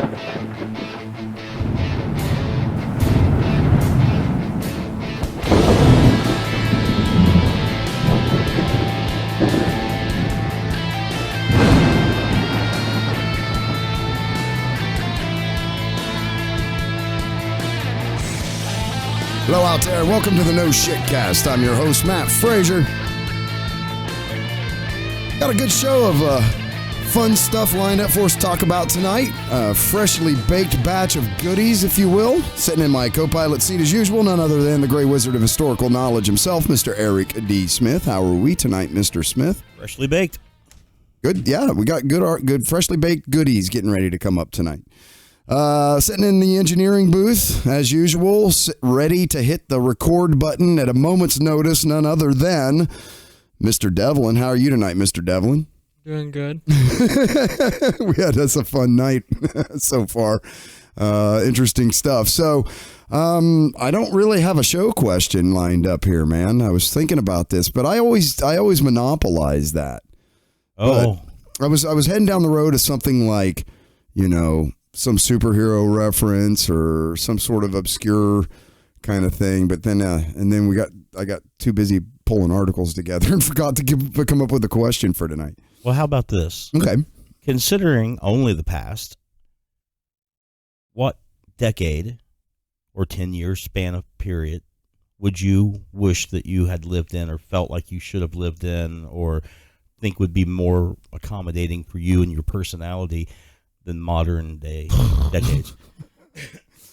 Hello out there, welcome to the No Shit Cast. I'm your host, Matt Frazier. Got a good show of fun stuff lined up for us to talk about tonight. A freshly baked batch of goodies, if you will. Sitting in my co-pilot seat as usual, none other than the Grey Wizard of Historical Knowledge himself, Mr. Eric D. Smith. How are we tonight, Mr. Smith? Freshly baked. Good, yeah, we got good freshly baked goodies getting ready to come up tonight. Sitting in the engineering booth, as usual, ready to hit the record button at a moment's notice, none other than Mr. Devlin. How are you tonight, Mr. Devlin? Doing good. That's a fun night so far. Interesting stuff. So, I don't really have a show question lined up here, man. I was thinking about this, but I always monopolize that. Oh. But I was heading down the road to something like, some superhero reference or some sort of obscure kind of thing. But then, I got too busy pulling articles together and forgot to come up with a question for tonight. Well, how about this? Okay. Considering only the past, what decade or 10-year span of period would you wish that you had lived in or felt like you should have lived in or think would be more accommodating for you and your personality than modern day decades,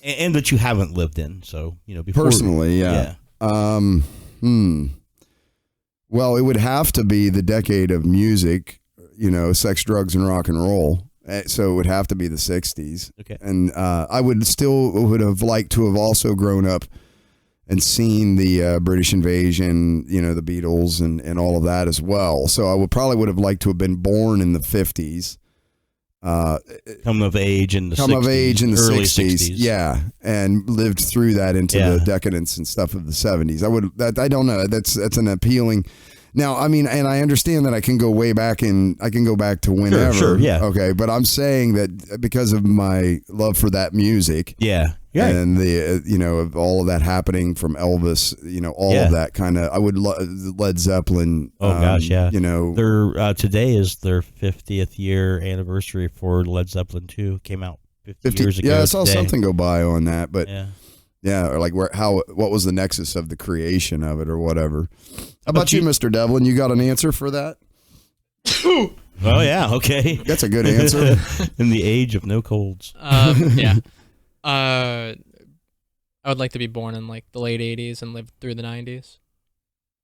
and that you haven't lived in? So, before personally, yeah. Well, it would have to be the decade of music, sex, drugs, and rock and roll. So it would have to be the 60s. Okay. And I would have liked to have also grown up and seen the British invasion, the Beatles and all of that as well. So I would have liked to have been born in the 50s. Come of age in the early 60s. Yeah, and lived through that into the decadence and stuff of the 70s. I don't know. That's an appealing. Now, I mean, and I understand that I can go way back and I can go back to whenever. Sure, yeah. Okay, but I'm saying that because of my love for that music. Yeah. And the of all of that happening from Elvis, all of that kind of, I would Led Zeppelin. Oh gosh, yeah. Their today is their 50th year anniversary for Led Zeppelin 2. Came out 50 years ago. Yeah, I saw today. something go by on that, but or like what was the nexus of the creation of it or whatever. How about you, Mr. Devlin? You got an answer for that? Oh yeah, okay. That's a good answer. In the age of no colds. Yeah. I would like to be born in like the late 80s and live through the 90s.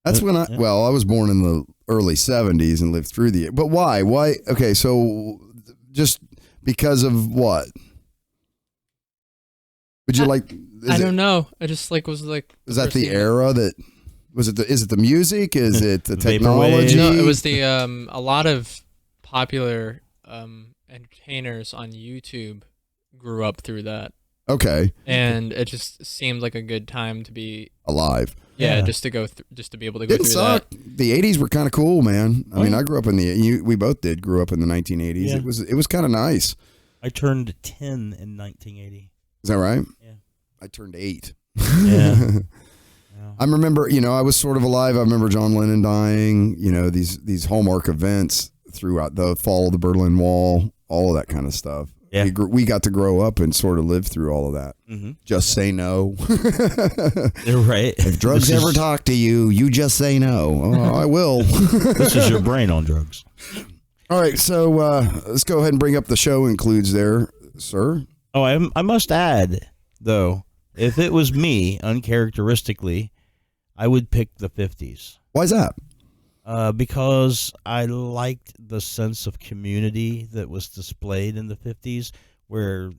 That's when I was born in the early 70s and lived through but why? Why? Okay, so just because of what? Would you I don't know. I just was like. Is that the era that was it? Is it the music? Is it the technology? No, it was the a lot of popular entertainers on YouTube grew up through that. Okay. And it just seemed like a good time to be alive. Yeah, just to go just to be able to go through that. The 80s were kind of cool, man. I mean, I grew up in we both grew up in the 1980s. Yeah. It was kind of nice. I turned 10 in 1980. Is that right? Yeah. I turned 8. Yeah. I remember, I was sort of alive. I remember John Lennon dying, these hallmark events throughout the fall of the Berlin Wall, all of that kind of stuff. Yeah. We got to grow up and sort of live through all of that. Mm-hmm. Just say no. You're right. If drugs ever talk to you, you just say no. Oh, I will. This is your brain on drugs. All right, so let's go ahead and bring up the show includes there, sir. Oh, I must add, though, if it was me, uncharacteristically, I would pick the 50s. Why is that? Because I liked the sense of community that was displayed in the 50s, where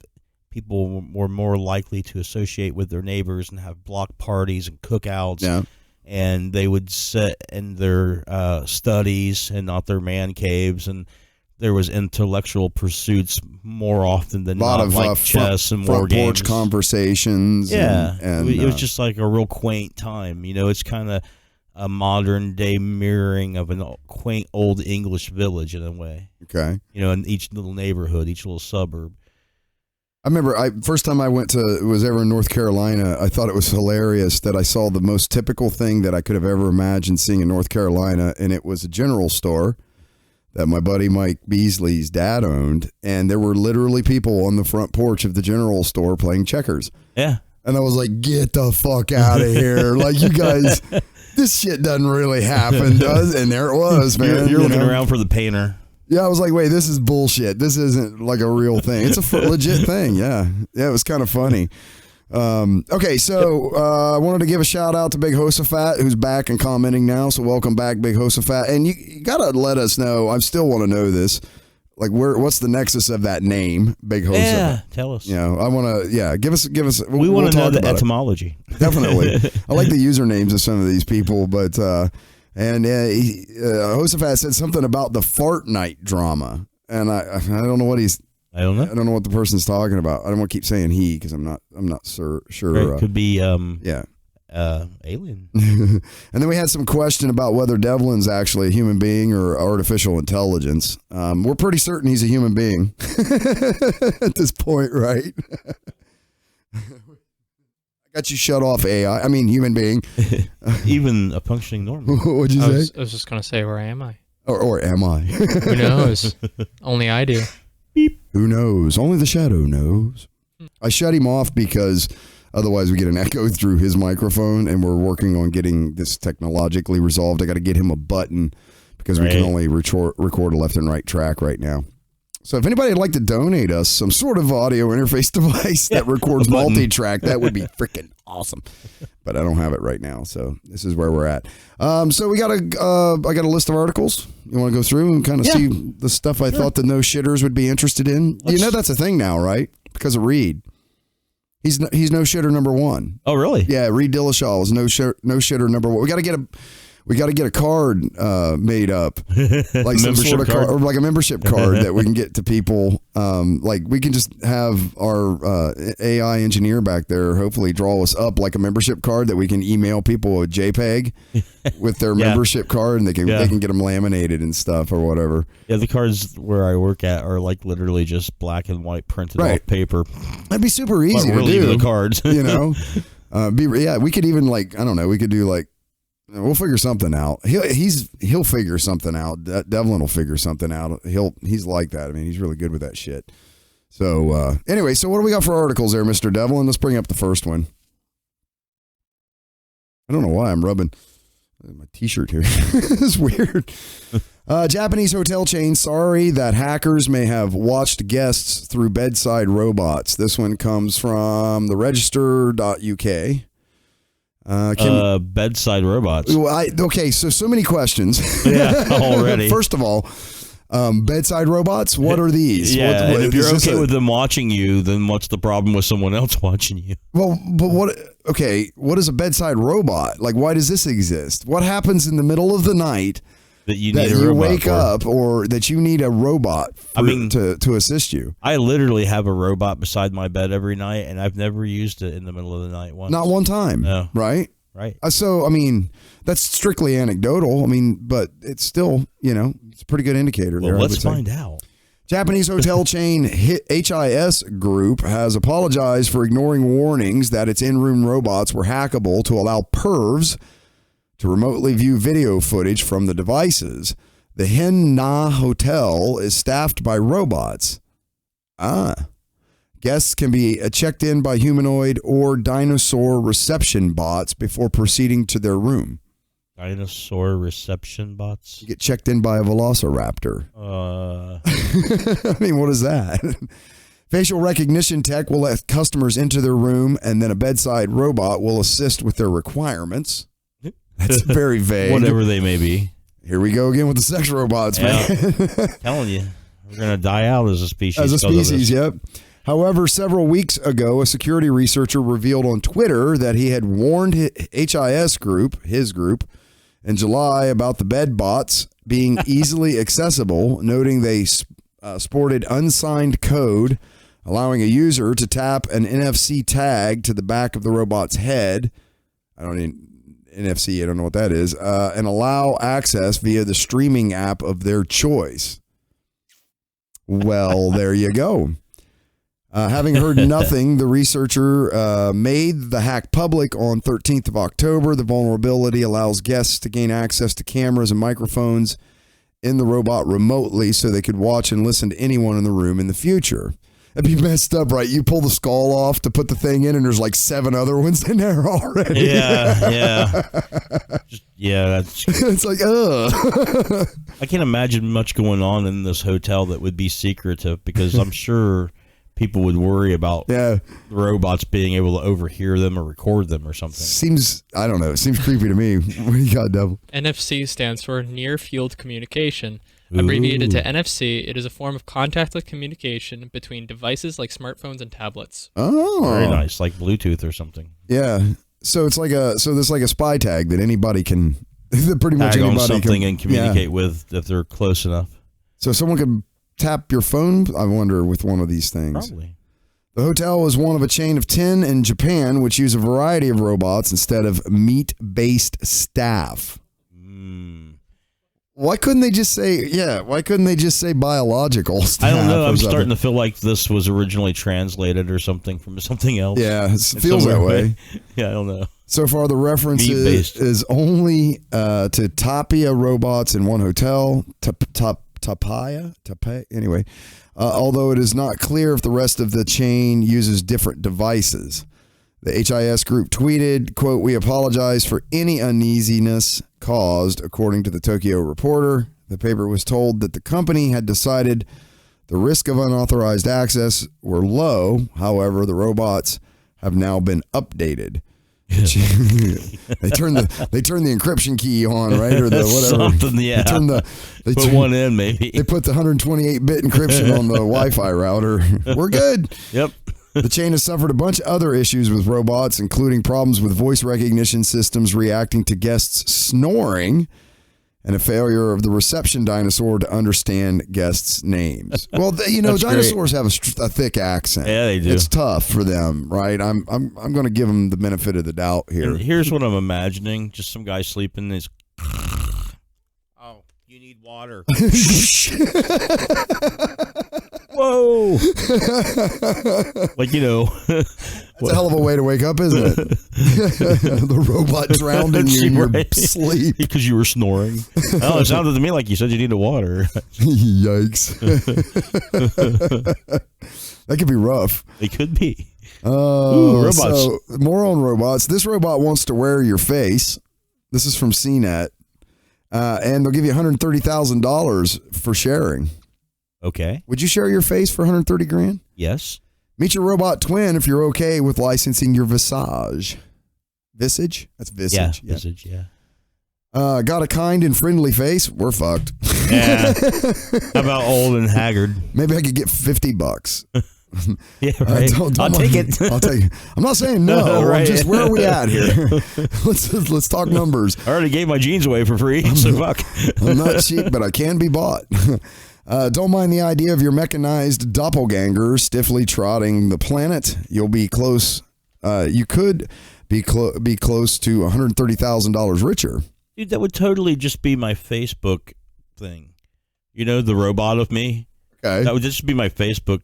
people were more likely to associate with their neighbors and have block parties and cookouts. Yeah. And they would sit in their studies and not their man caves, and there was intellectual pursuits more often than not, like chess and war games. Porch conversations. Yeah, and it was just like a real quaint time. It's kind of a modern day mirroring of a quaint old English village in a way. Okay. In each little neighborhood, each little suburb. I remember first time I was ever in North Carolina, I thought it was hilarious that I saw the most typical thing that I could have ever imagined seeing in North Carolina, and it was a general store that my buddy Mike Beasley's dad owned, and there were literally people on the front porch of the general store playing checkers. Yeah. And I was like, get the fuck out of here. Like, you guys, this shit doesn't really happen, does? And there it was, man. You're looking around for the painter. Yeah, I was like, wait, this is bullshit. This isn't like a real thing. It's a legit thing. Yeah. Yeah, it was kind of funny. Okay, so I wanted to give a shout out to Big Hosafat, who's back and commenting now. So welcome back, Big Hosafat. And you got to let us know. I still want to know this. Like, what's the nexus of that name, Big Hosafat? Yeah, tell us. You know, I want to, give us. We want to know the etymology. Definitely. I like the usernames of some of these people, but, Hosafat said something about the fart night drama. And I don't know what I don't know. I don't know what the person's talking about. I don't want to keep saying he because I'm not sure. It could be alien. And then we had some question about whether Devlin's actually a human being or artificial intelligence. We're pretty certain he's a human being at this point, right? I got you shut off, AI. I mean, human being. Even a functioning normal. What'd you say? I was just gonna say, where am I? Or am I? Who knows? Only I do. Beep. Who knows? Only the shadow knows. I shut him off because otherwise we get an echo through his microphone, and we're working on getting this technologically resolved. I got to get him a button because we can only record a left and right track right now. So if anybody would like to donate us some sort of audio interface device that records multi-track, that would be freaking awesome. But I don't have it right now, so this is where we're at. So we got I got a list of articles. You want to go through and kind of see the stuff I thought the no shitters would be interested in? You know that's a thing now, right? Because of Reed. He's no shitter number one. Oh, really? Yeah, Reed Dillashaw is no shitter number one. We got to get a card made up, like some sort of card, or like a membership card that we can get to people. Like we can just have our AI engineer back there hopefully draw us up like a membership card that we can email people a JPEG with their membership card, and they can get them laminated and stuff or whatever. Yeah, the cards where I work at are like literally just black and white printed off paper. That'd be super easy to do. The cards, you know. We could even like I don't know. We could do like. We'll figure something out. He'll figure something out. Devlin will figure something out. He's like that. I mean, he's really good with that shit. So anyway, so what do we got for articles there, Mr. Devlin? Let's bring up the first one. I don't know why I'm rubbing my T-shirt here. It's weird. Japanese hotel chain sorry that hackers may have watched guests through bedside robots. This one comes from the register.uk. Bedside robots. Okay, so many questions. Yeah, already. First of all, bedside robots, what are these? Yeah, and if you're okay with them watching you, then what's the problem with someone else watching you? Well, but what is a bedside robot? Like, why does this exist? What happens in the middle of the night that you wake up or that you need a robot to assist you? I literally have a robot beside my bed every night, and I've never used it in the middle of the night once. Not one time. No. Right? Right. So, I mean, that's strictly anecdotal. I mean, but it's still, it's a pretty good indicator there. Let's find out. Japanese hotel chain HIS Group has apologized for ignoring warnings that its in-room robots were hackable to allow pervs to remotely view video footage from the devices. The Hen-Na Hotel is staffed by robots. Guests can be checked in by humanoid or dinosaur reception bots before proceeding to their room. Dinosaur reception bots? You get checked in by a velociraptor. I mean, what is that? Facial recognition tech will let customers into their room, and then a bedside robot will assist with their requirements. That's very vague. Whatever they may be. Here we go again with the sex robots, man. Telling you, we're going to die out as a species. As a species, yep. However, several weeks ago, a security researcher revealed on Twitter that he had warned HIS Group, his group, in July about the bed bots being easily accessible, noting they sported unsigned code, allowing a user to tap an NFC tag to the back of the robot's head. NFC, I don't know what that is, and allow access via the streaming app of their choice. Well, there you go. Having heard nothing, the researcher made the hack public on 13th of October. The vulnerability allows guests to gain access to cameras and microphones in the robot remotely so they could watch and listen to anyone in the room in the future. That'd be messed up, right? You pull the skull off to put the thing in, and there's like 7 other ones in there already. Yeah. That's. It's like, ugh. I can't imagine much going on in this hotel that would be secretive, because I'm sure people would worry about the robots being able to overhear them or record them or something. Seems, I don't know. It seems creepy to me. What do you got, Devil? NFC stands for Near Field Communication. Abbreviated to NFC, it is a form of contactless communication between devices like smartphones and tablets. Oh, very nice, like Bluetooth or something. Yeah. So it's like there's like a spy tag that anybody can, pretty much tag anybody on something can, and communicate with if they're close enough. So someone could tap your phone, I wonder, with one of these things. Probably. The hotel was one of a chain of 10 in Japan, which use a variety of robots instead of meat-based staff. Why couldn't they just say, biological staff? I don't know. I'm starting to feel like this was originally translated or something from something else. Yeah, it feels that way. Yeah, I don't know. So far, the reference is only to Tapia robots in one hotel. Anyway, although it is not clear if the rest of the chain uses different devices. The HIS group tweeted, quote, "We apologize for any uneasiness caused," according to the Tokyo Reporter. The paper was told that the company had decided the risk of unauthorized access were low. However, the robots have now been updated. they turn the encryption key on, right? Or the whatever. Something, yeah. They put one in, maybe. They put the 128-bit encryption on the Wi-Fi router. We're good. Yep. The chain has suffered a bunch of other issues with robots, including problems with voice recognition systems reacting to guests snoring and a failure of the reception dinosaur to understand guests' names. Well, dinosaurs have a thick accent. Yeah, they do. It's tough for them, right? I'm going to give them the benefit of the doubt here. And here's what I'm imagining: just some guy sleeping. Is oh, you need water. Whoa! Like, That's a hell of a way to wake up, isn't it? The robot drowned in your sleep because you were snoring. Oh, it sounded to me like you said you needed water. Yikes! That could be rough. It could be. Robots. So, more on robots. This robot wants to wear your face. This is from CNET, and they'll give you $130,000 for sharing. Okay. Would you share your face for $130,000? Yes. Meet your robot twin if you're okay with licensing your visage. Visage? That's visage. Yeah, visage, yeah. Got a kind and friendly face? We're fucked. Yeah. How about old and haggard? Maybe I could get $50. Yeah, right. I'll take it. I'll take it. I'm not saying no. Right. I'm just, where are we at here? Let's talk numbers. I already gave my jeans away for free, so fuck. I'm not cheap, but I can be bought. Don't mind the idea of your mechanized doppelganger stiffly trotting the planet. You'll be close. You could be close to $130,000 richer. Dude, that would totally just be my Facebook thing. The robot of me. Okay. That would just be my Facebook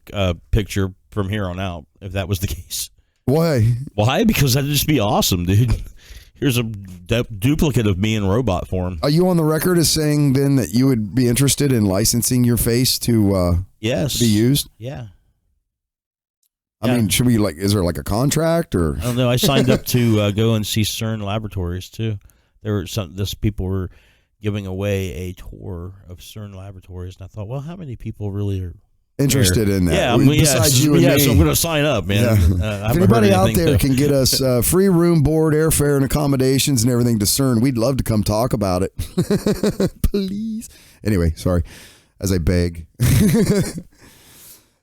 picture from here on out, if that was the case. Why? Why? Because that'd just be awesome, dude. Here's a duplicate of me in robot form. Are you on the record as saying then that you would be interested in licensing your face to yes. be used? Yeah. I mean, should we is there like a contract or? I don't know. I signed up to go and see CERN laboratories too. People were giving away a tour of CERN laboratories, and I thought, well, how many people really are interested in that? Yeah, besides you and me. So I'm going to sign up, man. Yeah. If anybody out there can get us free room, board, airfare, and accommodations and everything to CERN, we'd love to come talk about it. Please. Anyway, sorry. As I beg.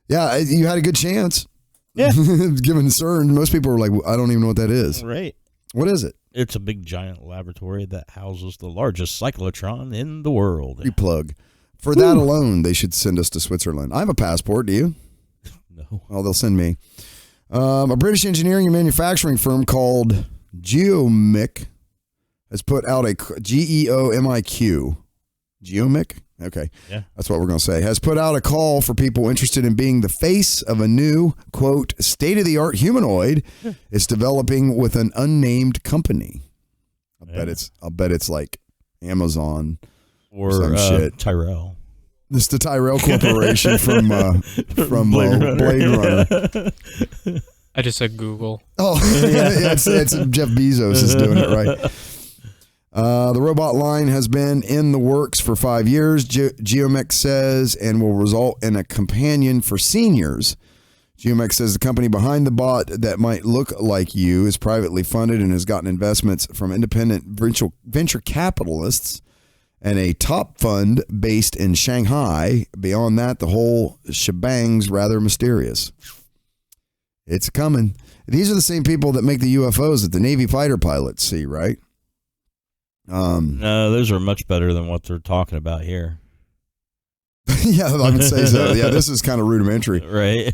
Yeah, you had a good chance. Yeah. Given CERN, most people are like, I don't even know what that is. Right. What is it? It's a big giant laboratory that houses the largest cyclotron in the world. You plug. For that alone, they should send us to Switzerland. I have a passport. Do you? No. Oh, they'll send me. A British engineering and manufacturing firm called Geomic has put out a GEOMIQ. Geomic? Okay. Yeah. That's what we're going to say. Has put out a call for people interested in being the face of a new, quote, state-of-the-art humanoid it's developing with an unnamed company. I'll bet it's like Amazon or some shit. Tyrell. This is the Tyrell Corporation from Blade Runner. I just said Google. Oh, yeah, it's Jeff Bezos is doing it right. The robot line has been in the works for 5 years, Geomic says, and will result in a companion for seniors. Geomic says the company behind the bot that might look like you is privately funded and has gotten investments from independent venture capitalists and a top fund based in Shanghai. Beyond that, the whole shebang's rather mysterious. It's coming. These are the same people that make the UFOs that the Navy fighter pilots see, right? No, those are much better than what they're talking about here. Yeah, I would say so. Yeah, this is kind of rudimentary. Right.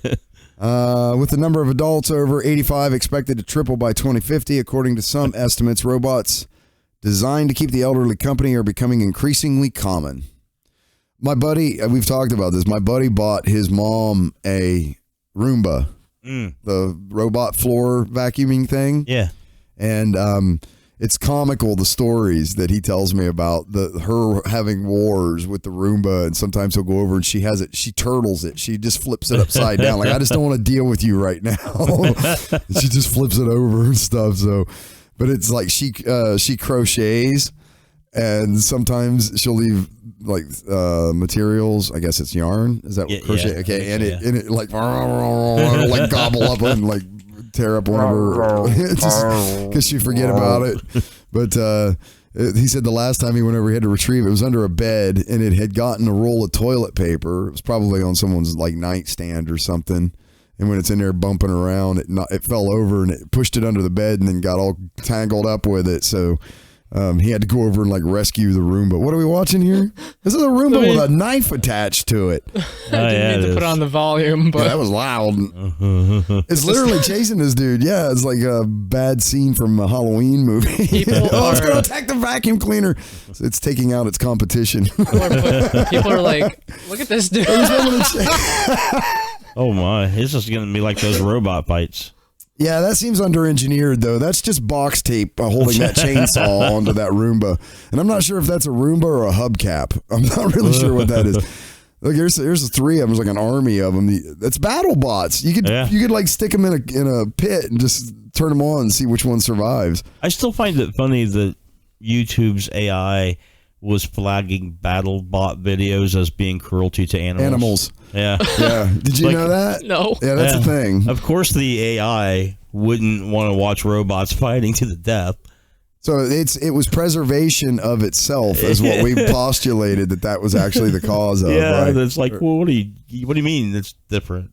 With the number of adults over 85 expected to triple by 2050, according to some estimates, robots designed to keep the elderly company are becoming increasingly common. My buddy, we've talked about this, my buddy bought his mom a Roomba, the robot floor vacuuming thing. Yeah. And it's comical, the stories that he tells me about her having wars with the Roomba, and sometimes he'll go over and she turtles it. She just flips it upside down. Like, I just don't want to deal with you right now. She just flips it over and stuff. So, but it's like she crochets, and sometimes she'll leave like materials. I guess it's yarn. Is that what crochet? Yeah, okay, and it like it'll like gobble up and like tear up one of her because she forget about it. But he said the last time he went over, he had to retrieve it. It was under a bed, and it had gotten a roll of toilet paper. It was probably on someone's like nightstand or something. And when it's in there bumping around, it fell over and it pushed it under the bed and then got all tangled up with it. So he had to go over and like rescue the Roomba. What are we watching here? This is a Roomba with a knife attached to it. I didn't mean to put on the volume, but that was loud. It's literally chasing this dude. Yeah, it's like a bad scene from a Halloween movie. It's going to attack the vacuum cleaner. It's taking out its competition. People are like, look at this dude. Oh my, this is going to be like those robot bites. Yeah, that seems under-engineered, though. That's just box tape holding that chainsaw onto that Roomba. And I'm not sure if that's a Roomba or a hubcap. I'm not really sure what that is. Look, here's the three of them. There's like an army of them. It's battle bots. You could like stick them in a pit and just turn them on and see which one survives. I still find it funny that YouTube's AI was flagging battle bot videos as being cruelty to animals. Yeah. Yeah. Did you know that? No. Yeah, that's the thing. Of course the AI wouldn't want to watch robots fighting to the death. So it was preservation of itself is what we postulated that was actually the cause of. Yeah, right? That's like, well, what do you mean it's different?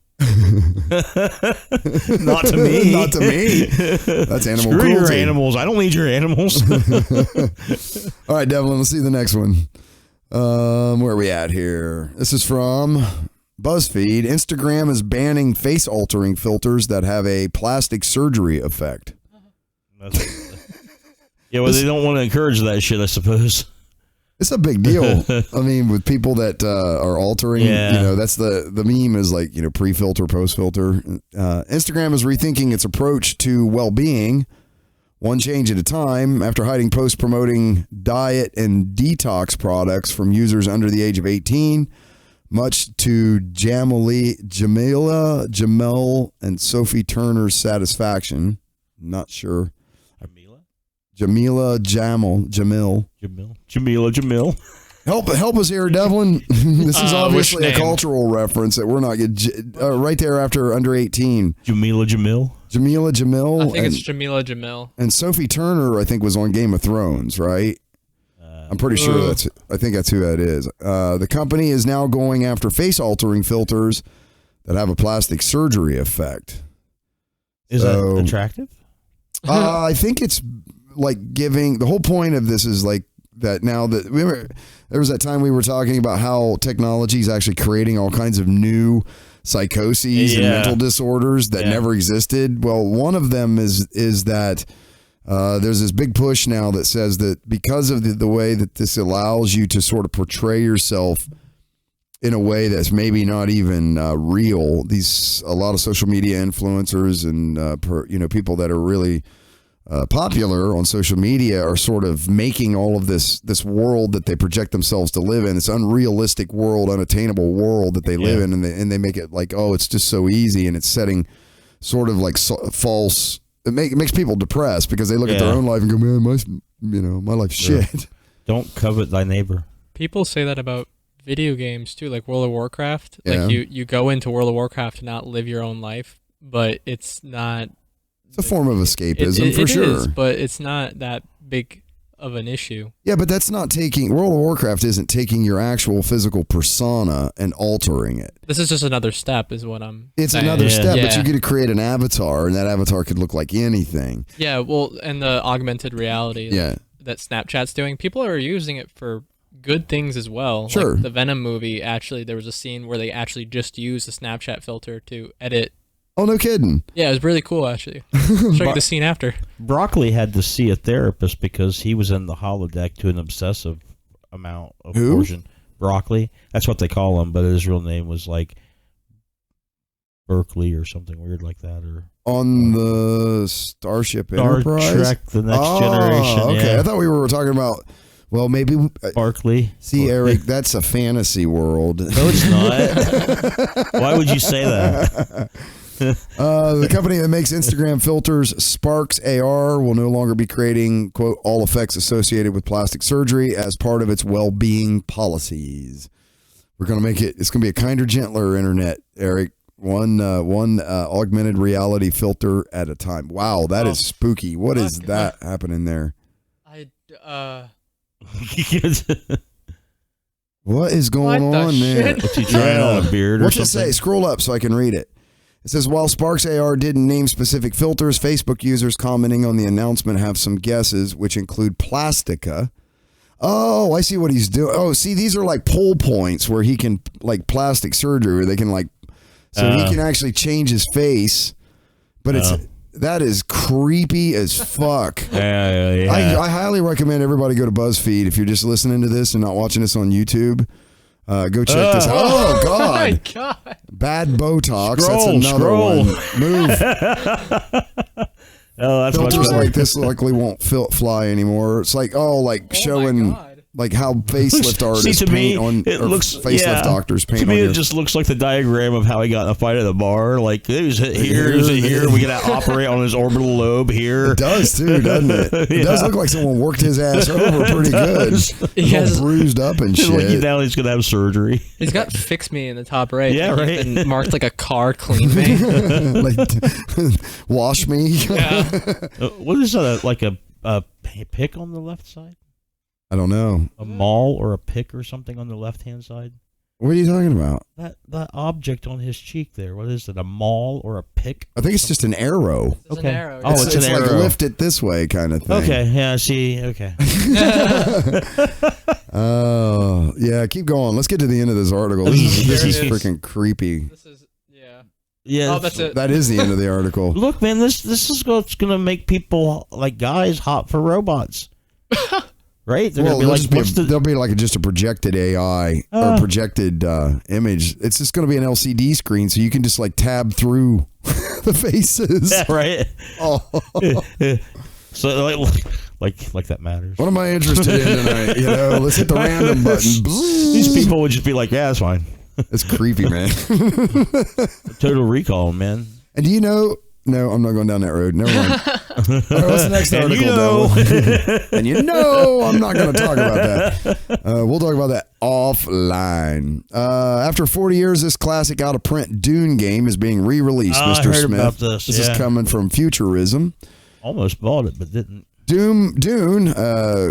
Not to me. Not to me. That's animal Screw cruelty. your animals. I don't need your animals. All right, Devlin, let's see the next one. Where are we at here? This is from BuzzFeed. Instagram is banning face-altering filters that have a plastic surgery effect. Yeah, well, they don't want to encourage that shit, I suppose. It's a big deal. I mean, with people that are altering, that's the meme is like, pre-filter, post-filter. Instagram is rethinking its approach to well-being, one change at a time, after hiding posts promoting diet and detox products from users under the age of 18, much to Jamel, and Sophie Turner's satisfaction. Not sure. Jamil. Help us here, Devlin. This is obviously a cultural reference that we're not getting. Right there after under 18. Jamila Jamil. I think it's Jamila Jamil. And Sophie Turner, I think, was on Game of Thrones, right? I'm pretty sure I think that's who that is. The company is now going after face-altering filters that have a plastic surgery effect. Is that attractive? I think it's like giving, the whole point of this is like that now that there was that time we were talking about how technology is actually creating all kinds of new psychoses and mental disorders that never existed. Well, one of them is that There's this big push now that says that because of the way that this allows you to sort of portray yourself in a way that's maybe not even real. A lot of social media influencers and people that are really popular on social media are sort of making all of this world that they project themselves to live in, this unrealistic world, unattainable world that they live in, and they make it like, oh, it's just so easy, and it's setting sort of like false. It makes people depressed because they look at their own life and go, man, my life's shit. Don't covet thy neighbor. People say that about video games too, like World of Warcraft. Like you go into World of Warcraft to not live your own life, but it's not. It's a form of escapism for sure. It is, but it's not that big of an issue. Yeah, but that's not taking World of Warcraft isn't taking your actual physical persona and altering it. This is just another step, is what I'm. It's saying. another step, but you get to create an avatar, and that avatar could look like anything. Yeah, well, and the augmented reality that Snapchat's doing, people are using it for good things as well. Sure. Like the Venom movie, actually, there was a scene where they actually just used the Snapchat filter to edit. Oh, no kidding. Yeah, it was really cool, actually. I'll show you the scene after. Broccoli had to see a therapist because he was in the holodeck to an obsessive amount of portion. Broccoli, that's what they call him, but his real name was like Berkeley or something weird like that. Or on the Starship Star Enterprise? Trek, The Next Generation. Okay, yeah. I thought we were talking about. Well, maybe Barkley. See, Eric, that's a fantasy world. No, it's not. Why would you say that? The company that makes Instagram filters, Sparks AR, will no longer be creating, quote, all effects associated with plastic surgery as part of its well-being policies. We're going to make it, it's going to be a kinder, gentler internet, Eric. One augmented reality filter at a time. Wow, that is spooky. What is that happening there? What is going on there? What's he trying on a beard or What's something? it say? Scroll up so I can read it. It says, while Sparks AR didn't name specific filters, Facebook users commenting on the announcement have some guesses, which include Plastica. Oh, I see what he's doing. Oh, see, these are like pull points where he can, like plastic surgery, where they can like, so he can actually change his face. But that is creepy as fuck. Yeah. I highly recommend everybody go to BuzzFeed if you're just listening to this and not watching this on YouTube. Go check this out. Oh, God. Oh, my God. Bad Botox. Scroll, That's another one. Move. That's Filters much better. like this likely won't fly anymore. It's like, showing like how facelift artists paint on, it looks facelift doctors paint to me, on it your... just looks like the diagram of how he got in a fight at the bar. Like, it was here, it was here. We got to operate on his orbital lobe here. It does too, doesn't it? It does look like someone worked his ass over pretty good. He's all bruised up and shit. Like now he's going to have surgery. He's got "fix me" in the top right. Yeah, right. And marked like a car clean me. Like, wash me. Yeah. What is that? Like a pick on the left side? I don't know. A maul or a pick or something on the left-hand side? What are you talking about? That object on his cheek there. What is it? A maul or a pick? I think it's just an arrow. It's an arrow. Oh, it's an arrow. Like lift it this way kind of thing. Okay, yeah, see, okay. Oh, yeah, keep going. Let's get to the end of this article. This is freaking creepy. This is, yeah. Yeah, Oh, that's it. That is the end of the article. Look, man, this is what's going to make people, like guys, hot for robots. Right? They're Well, going to be like, there'll be like just a projected AI or projected image. It's just going to be an LCD screen, so you can just like tab through the faces. Yeah, right? Oh. So like that matters. What am I interested in tonight? You know, let's hit the random button. These people would just be like, yeah, that's fine. It's creepy, man. Total Recall, man. And do you know? No, I'm not going down that road. Never mind. All right, what's the next And article, you know. Devil? And you know I'm not going to talk about that. We'll talk about that offline. After 40 years, this classic out-of-print Dune game is being re-released, Mr. I heard Smith. about this, This is coming from Futurism. Almost bought it, but didn't. Dune,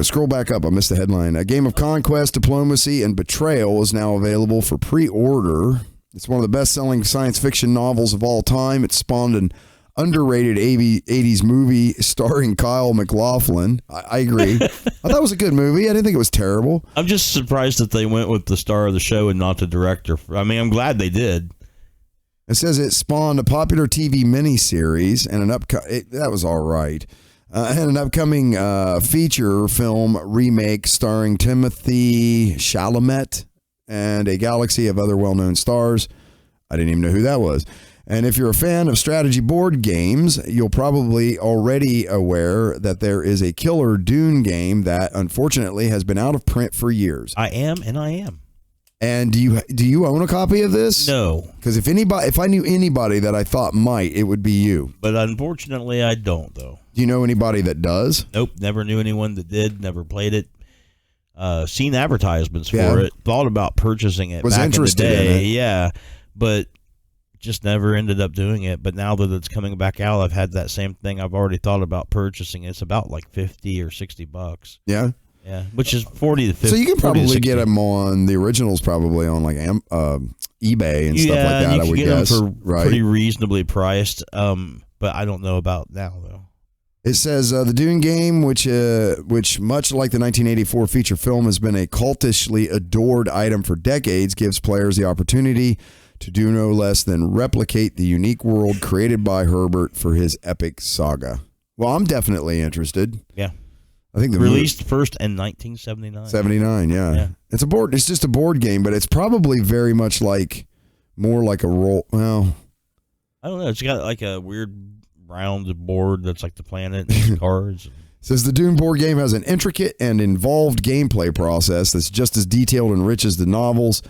scroll back up. I missed the headline. A game of conquest, diplomacy, and betrayal is now available for pre-order. It's one of the best-selling science fiction novels of all time. It spawned an underrated 80s movie starring Kyle MacLachlan. I agree. I thought it was a good movie. I didn't think it was terrible. I'm just surprised that they went with the star of the show and not the director. I mean, I'm glad they did. It says it spawned a popular TV miniseries and an that was all right. And an upcoming feature film remake starring Timothy Chalamet and a galaxy of other well-known stars. I didn't even know who that was. And if you're a fan of strategy board games, you'll probably already aware that there is a killer Dune game that unfortunately has been out of print for years. I am. And do you own a copy of this? No. Because if I knew anybody that I thought might, it would be you. But unfortunately, I don't, though. Do you know anybody that does? Nope, never knew anyone that did, never played it. Seen advertisements for it, thought about purchasing it was back interested in the day. in it. Yeah, but just never ended up doing it. But now that it's coming back out, I've had that same thing. I've already thought about purchasing it. It's about like $50 or $60. Yeah? Yeah, which is 40 to 50. So you can 40 to probably 60. get them on the originals, probably on like eBay and stuff like that. You I can would get guess. them for right? pretty reasonably priced. But I don't know about now though. It says the Dune game, which much like the 1984 feature film has been a cultishly adored item for decades, gives players the opportunity to do no less than replicate the unique world created by Herbert for his epic saga. Well, I'm definitely interested. Yeah. I think the Released first in 1979. 79, yeah. It's a board. It's just a board game, but it's probably very much more like a roll. Well, I don't know. It's got like a weird round board that's like the planet and cards. Says the Dune board game has an intricate and involved gameplay process that's just as detailed and rich as the novels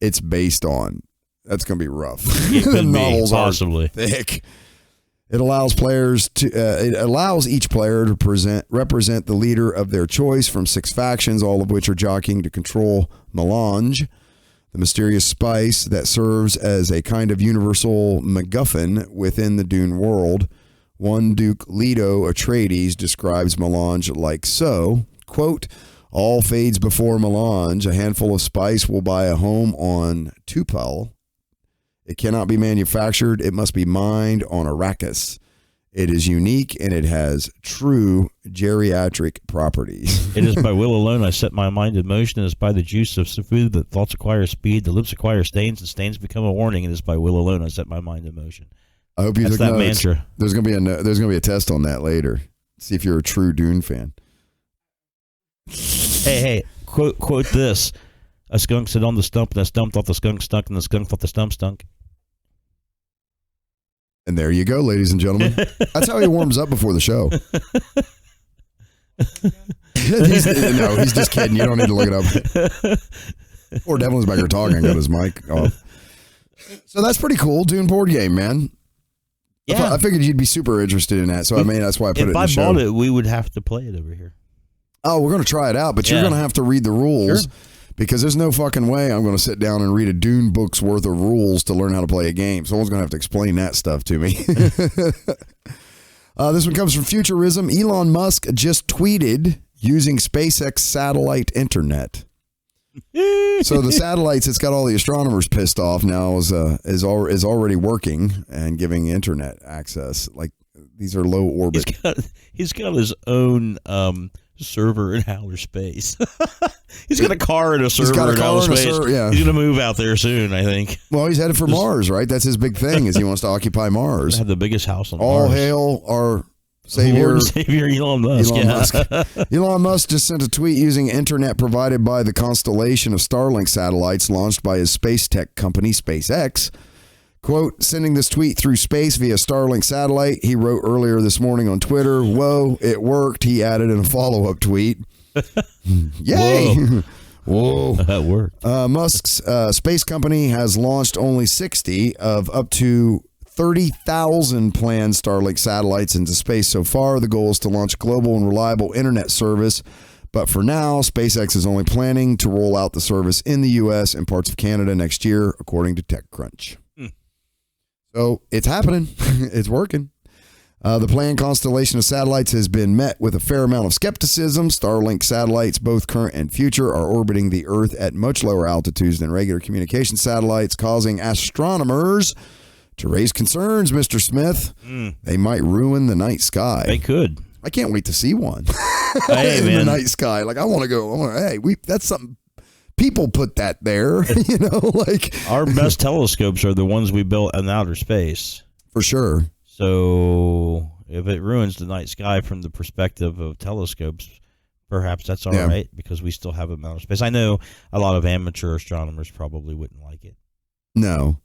it's based on. That's going to be rough. The novels possibly are thick. It allows each player to represent the leader of their choice from 6 factions, all of which are jockeying to control melange, the mysterious spice that serves as a kind of universal MacGuffin within the Dune world. One Duke Leto Atreides describes melange like so, quote, "All fades before melange. A handful of spice will buy a home on Tupel. It cannot be manufactured. It must be mined on Arrakis. It is unique and it has true geriatric properties." It is by will alone I set my mind in motion. It is by the juice of food that thoughts acquire speed, the lips acquire stains, and stains become a warning. It is by will alone I set my mind in motion. I hope you That's took that notes. mantra. There's gonna be a test on that later. See if you're a true Dune fan. Hey, quote this. A skunk sat on the stump, and the stump thought the skunk stunk, and the skunk thought the stump stunk. And there you go, ladies and gentlemen. That's how he warms up before the show. He's just kidding. You don't need to look it up. Poor Devlin's back here talking. Got his mic off. So that's pretty cool. Dune board game, man. Yeah. I figured you'd be super interested in that. So that's why I put it in the If I show. bought it, we would have to play it over here. Oh, we're going to try it out, but you're going to have to read the rules. Sure. Because there's no fucking way I'm going to sit down and read a Dune book's worth of rules to learn how to play a game. Someone's going to have to explain that stuff to me. This one comes from Futurism. Elon Musk just tweeted using SpaceX satellite internet. So the satellites, it's got all the astronomers pissed off now, is already working and giving internet access. Like, these are low orbit. He's got his own server in outer space. He's got a car and a server in outer space. Yeah. He's gonna move out there soon, I think. Well, he's headed for Mars, right? That's his big thing, is he wants to occupy Mars. Have the biggest house on All Mars. hail our Savior savior, Elon Musk. Elon Musk just sent a tweet using internet provided by the constellation of Starlink satellites launched by his space tech company, SpaceX. Quote, "Sending this tweet through space via Starlink satellite," he wrote earlier this morning on Twitter. "Whoa, it worked," he added in a follow-up tweet. Yay! Whoa. That worked. Musk's space company has launched only 60 of up to 30,000 planned Starlink satellites into space so far. The goal is to launch a global and reliable internet service. But for now, SpaceX is only planning to roll out the service in the U.S. and parts of Canada next year, according to TechCrunch. So it's happening. It's working. The planned constellation of satellites has been met with a fair amount of skepticism. Starlink satellites, both current and future, are orbiting the Earth at much lower altitudes than regular communication satellites, causing astronomers to raise concerns, Mr. Smith. They might ruin the night sky. They could. I can't wait to see one Hey, in man. the night sky. Like, I want to go. That's something. People put that there, like Our best telescopes are the ones we built in outer space. for sure. So if it ruins the night sky from the perspective of telescopes, perhaps that's all Yeah. right because we still have a amount of space. I know a lot of amateur astronomers probably wouldn't like it. No,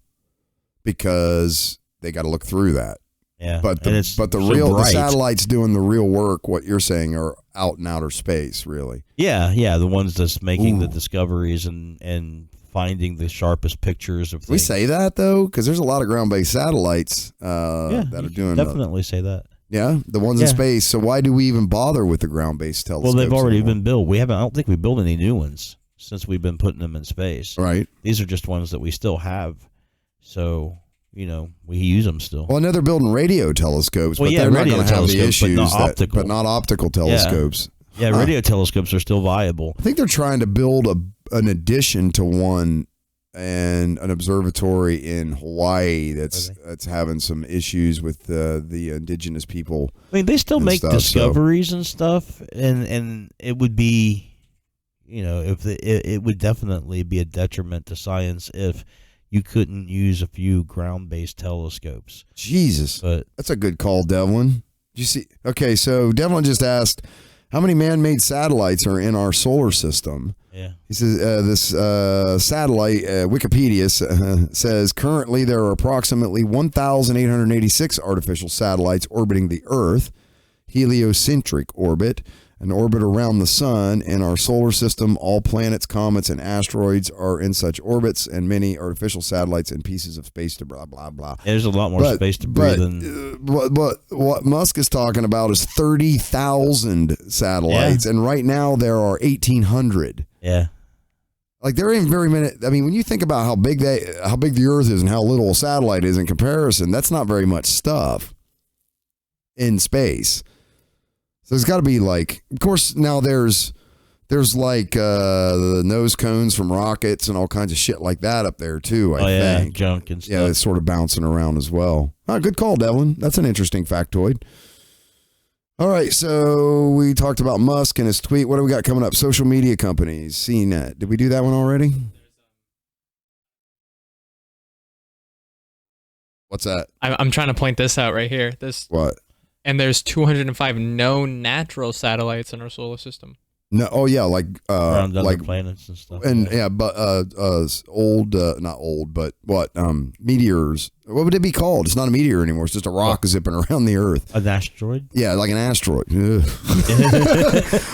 because they got to look through that. Yeah, But and the it's but the so real the bright. satellites doing the real work. What you're saying are out in outer space, really. Yeah, the ones that's making the Ooh. discoveries and finding the sharpest pictures of Can we things. say that though, because there's a lot of ground-based satellites that you are can doing definitely say that. the ones in Yeah. space. So why do we even bother with the ground-based telescopes? Well, they've already anymore? been built. I don't think we built any new ones since we've been putting them in space. Right. These are just ones that we still have. So, we use them still. Well, I know they're building radio telescopes, Well, but yeah, they're not radio going to have the telescopes, but issues not optical. but not optical telescopes. Yeah, radio telescopes are still viable. I think they're trying to build an addition to one and an observatory in Hawaii that's having some issues with the indigenous people. I mean, they still and make stuff, so- discoveries and stuff, and it would be, if it would definitely be a detriment to science if you couldn't use a few ground-based telescopes. Jesus, But that's a good call, Devlin. Did you see? Okay, so Devlin just asked, how many man-made satellites are in our solar system? yeah, He says this satellite, Wikipedia says currently there are approximately 1,886 artificial satellites orbiting the Earth, heliocentric orbit, an orbit around the sun. In our solar system, all planets, comets, and asteroids are in such orbits, and many artificial satellites and pieces of space to blah, blah, blah. there's a lot more space to breathe in. But what Musk is talking about is 30,000 satellites, and right now there are 1,800. Yeah. Like there ain't very many. I mean, when you think about how big the Earth is and how little a satellite is in comparison, that's not very much stuff in space. So there's got to be like, of course, now there's like the nose cones from rockets and all kinds of shit like that up there too. I think junk and stuff. yeah, it's sort of bouncing around as well. Good call, Devlin. That's an interesting factoid. All right, so we talked about Musk and his tweet. What do we got coming up? Social media companies, CNET. Did we do that one already? What's that? I'm trying to point this out right here. What? And there's 205 known natural satellites in our solar system. No. Oh yeah, like Around other like planets and stuff. and yeah, but old, not old, but what? Meteors. What would it be called? It's not a meteor anymore. It's just a rock zipping around the Earth. An asteroid? Yeah, like an asteroid. Ugh.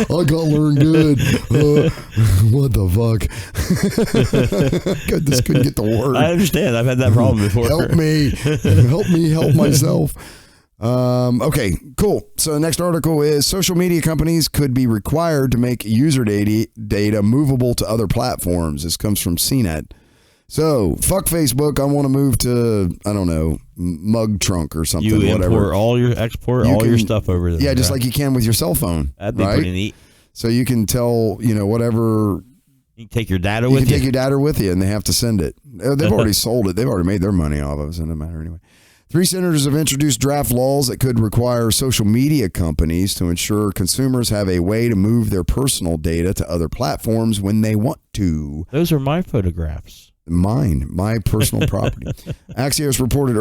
I got learned good. What the fuck? Goodness, couldn't get the word. I understand. I've had that problem before. Help me. Help myself. Okay, cool. So the next article is social media companies could be required to make user data movable to other platforms. This comes from CNET. So fuck Facebook. I want to move to, I don't know, Mug Trunk or something. You whatever. export You all your can- stuff over there. Yeah, just like you can with your cell phone. that'd be right? pretty neat. So you can tell, whatever. You can take your data You with can you. take your data with you, and they have to send it. They've already sold it. They've already made their money off of it. So it doesn't matter anyway. 3 senators have introduced draft laws that could require social media companies to ensure consumers have a way to move their personal data to other platforms when they want to. Those are my photographs. My personal property. Axios reported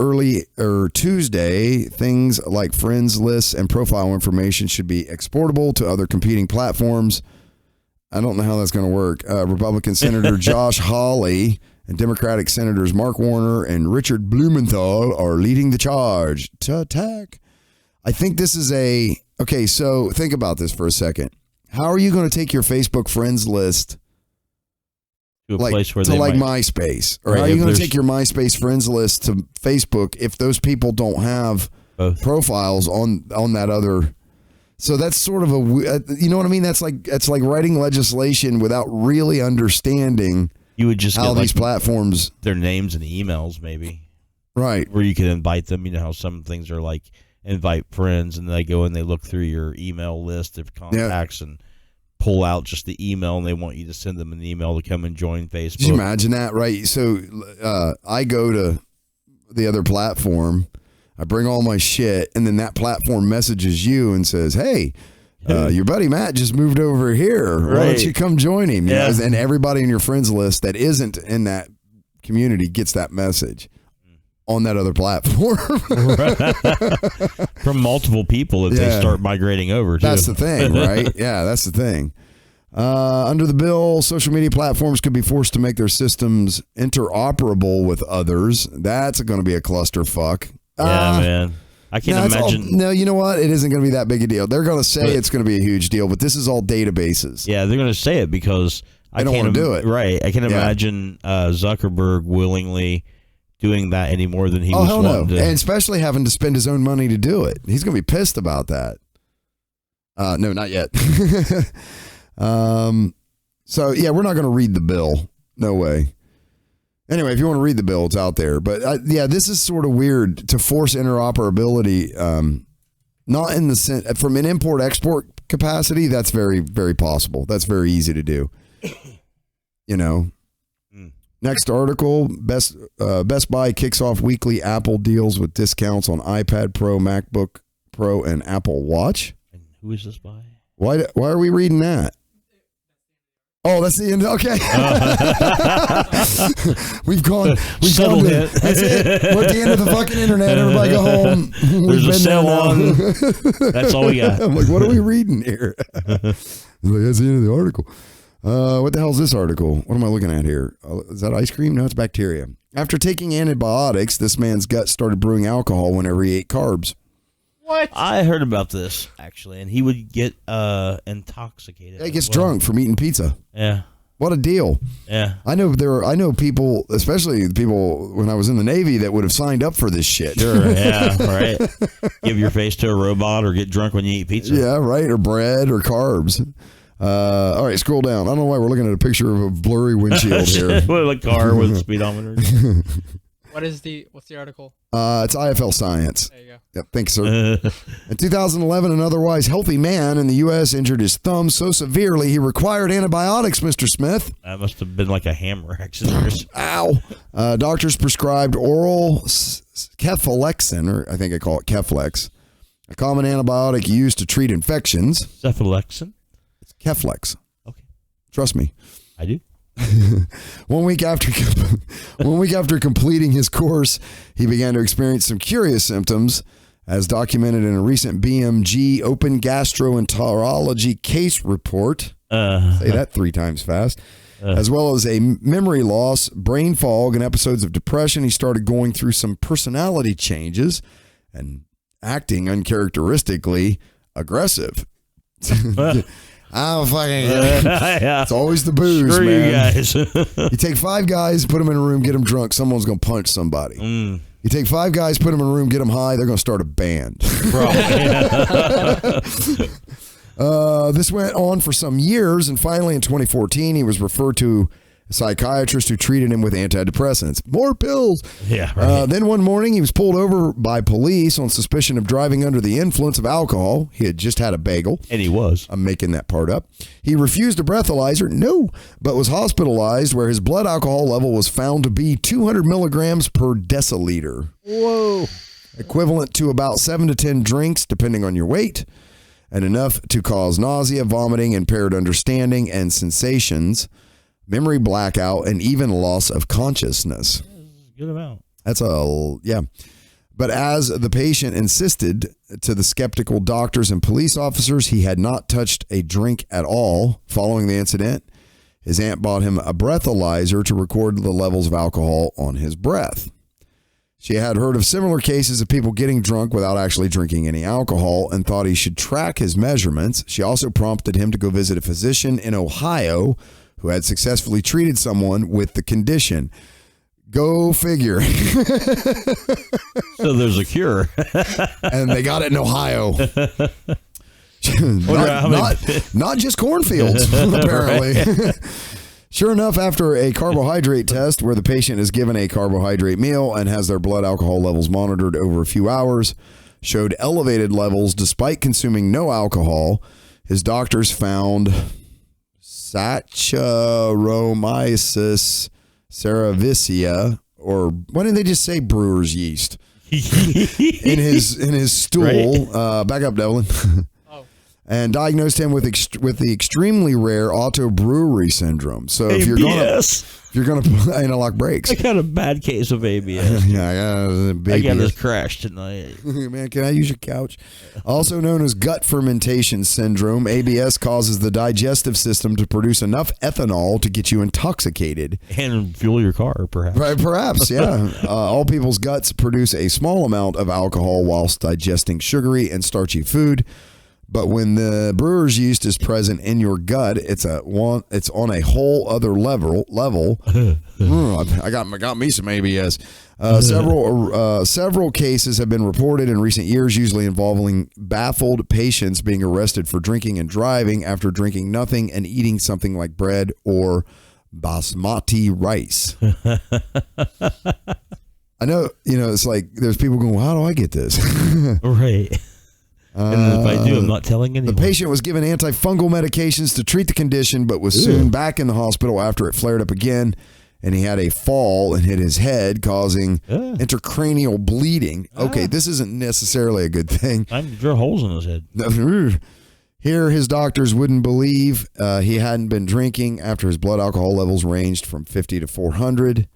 Tuesday things like friends lists and profile information should be exportable to other competing platforms. I don't know how that's going to work. Republican Senator Josh Hawley and Democratic Senators Mark Warner and Richard Blumenthal are leading the charge to attack. I think this is okay, so think about this for a second. How are you going to take your Facebook friends list To a place where to they like might, MySpace? Or Right, how are you if going to there's- take your MySpace friends list to Facebook if those people don't have both. profiles on that other? So that's sort of you know what I mean? That's like writing legislation without really understanding You would just how get these like platforms. their names and emails, maybe, Right. where you can invite them. You know how some things are like invite friends, and they go and they look through your email list of contacts and pull out just the email, and they want you to send them an email to come and join Facebook. Did you imagine that? Right. So I go to the other platform, I bring all my shit, and then that platform messages you and says, "Hey, your buddy Matt just moved over here. Why don't Right. you come join him?" You Yeah. know, and everybody in your friends list that isn't in that community gets that message. on that other platform. From multiple people if they start migrating over, too. That's the thing, right? Yeah, that's the thing. Under the bill, social media platforms could be forced to make their systems interoperable with others. That's going to be a clusterfuck. Yeah, man. I can't imagine. No, you know what? It isn't going to be that big a deal. They're going to say it's going to be a huge deal, but this is all databases. Yeah, they're going to say it because I don't want to do it. Right. I can't imagine Zuckerberg willingly doing that any more than he was wanting to. And especially having to spend his own money to do it. He's going to be pissed about that. No, not yet. So, yeah, we're not going to read the bill. No way. Anyway, if you want to read the bill, it's out there. But, yeah, this is sort of weird to force interoperability. Not in the sense, from an import-export capacity, that's very, very possible. That's very easy to do. You know. Next article, Best Buy kicks off weekly Apple deals with discounts on iPad Pro, MacBook Pro, and Apple Watch. And who is this by? Why are we reading that? Oh, that's the end. Okay. We've gone. That's it. We're at the end of the fucking internet. Everybody go home. There's a sale on. That's all we got. I'm like, what are we reading here? That's the end of the article. What the hell is this article? What am I looking at here? Is that ice cream? No, it's bacteria. After taking antibiotics, this man's gut started brewing alcohol whenever he ate carbs. What? I heard about this, actually, and he would get intoxicated. He gets drunk from eating pizza. Yeah. What a deal. Yeah. I know people, especially people when I was in the Navy, that would have signed up for this shit. Sure, yeah, right. Give your face to a robot or get drunk when you eat pizza. Yeah, right, or bread or carbs. All right, scroll down. I don't know why we're looking at a picture of a blurry windshield here. With a car with a speedometer. What's the article? It's IFL Science. There you go. Yep, thanks, sir. In 2011, an otherwise healthy man in the U.S. injured his thumb so severely he required antibiotics, Mr. Smith. That must have been like a hammer accident. Ow. Doctors prescribed oral cefalexin, or I think I call it Keflex, a common antibiotic used to treat infections. Cephalexin? It's Keflex. Okay. Trust me. I do. 1 week after completing his course, he began to experience some curious symptoms, as documented in a recent BMG Open Gastroenterology case report. Say that 3 times fast. As well as a memory loss, brain fog, and episodes of depression. He started going through some personality changes and acting uncharacteristically aggressive. I'm fucking. Yeah. It's always the booze, Screw man. you guys. You take 5 guys, put them in a room, get them drunk. Someone's going to punch somebody. You take 5 guys, put them in a room, get them high. They're going to start a band. This went on for some years, and finally in 2014, he was referred to a psychiatrist who treated him with antidepressants. More pills. Yeah. Right. Then one morning, he was pulled over by police on suspicion of driving under the influence of alcohol. He had just had a bagel. And he was. I'm making that part up. He refused a breathalyzer, but was hospitalized where his blood alcohol level was found to be 200 milligrams per deciliter. Whoa. Equivalent to about 7 to 10 drinks, depending on your weight, and enough to cause nausea, vomiting, impaired understanding and sensations, memory blackout, and even loss of consciousness. Good amount. Yeah. But as the patient insisted to the skeptical doctors and police officers, he had not touched a drink at all following the incident. His aunt bought him a breathalyzer to record the levels of alcohol on his breath. She had heard of similar cases of people getting drunk without actually drinking any alcohol and thought he should track his measurements. She also prompted him to go visit a physician in Ohio who had successfully treated someone with the condition. Go figure. So there's a cure. And they got it in Ohio. not just cornfields, apparently. Sure enough, after a carbohydrate test where the patient is given a carbohydrate meal and has their blood alcohol levels monitored over a few hours, showed elevated levels despite consuming no alcohol, his doctors found Saccharomyces cerevisiae, or why didn't they just say brewer's yeast, in his stool. Right. Back up, Devlin. and diagnosed him with the extremely rare autobrewery syndrome. So if you're gonna analog brakes, I got a bad case of ABS. Yeah, I got this crash tonight. Man, can I use your couch? Also known as gut fermentation syndrome, ABS causes the digestive system to produce enough ethanol to get you intoxicated And fuel your car, perhaps. Right, perhaps, yeah. All people's guts produce a small amount of alcohol whilst digesting sugary and starchy food. But when the brewer's yeast is present in your gut, it's on a whole other level. I got me some ABS. Several cases have been reported in recent years, usually involving baffled patients being arrested for drinking and driving after drinking nothing and eating something like bread or basmati rice. I know, it's like there's people going, how do I get this? Right. And if I do, I'm not telling anyone. The patient was given antifungal medications to treat the condition, but was soon back in the hospital after it flared up again, and he had a fall and hit his head, causing intracranial bleeding. Okay, this isn't necessarily a good thing. Time to drill holes in his head. Here, his doctors wouldn't believe he hadn't been drinking after his blood alcohol levels ranged from 50 to 400.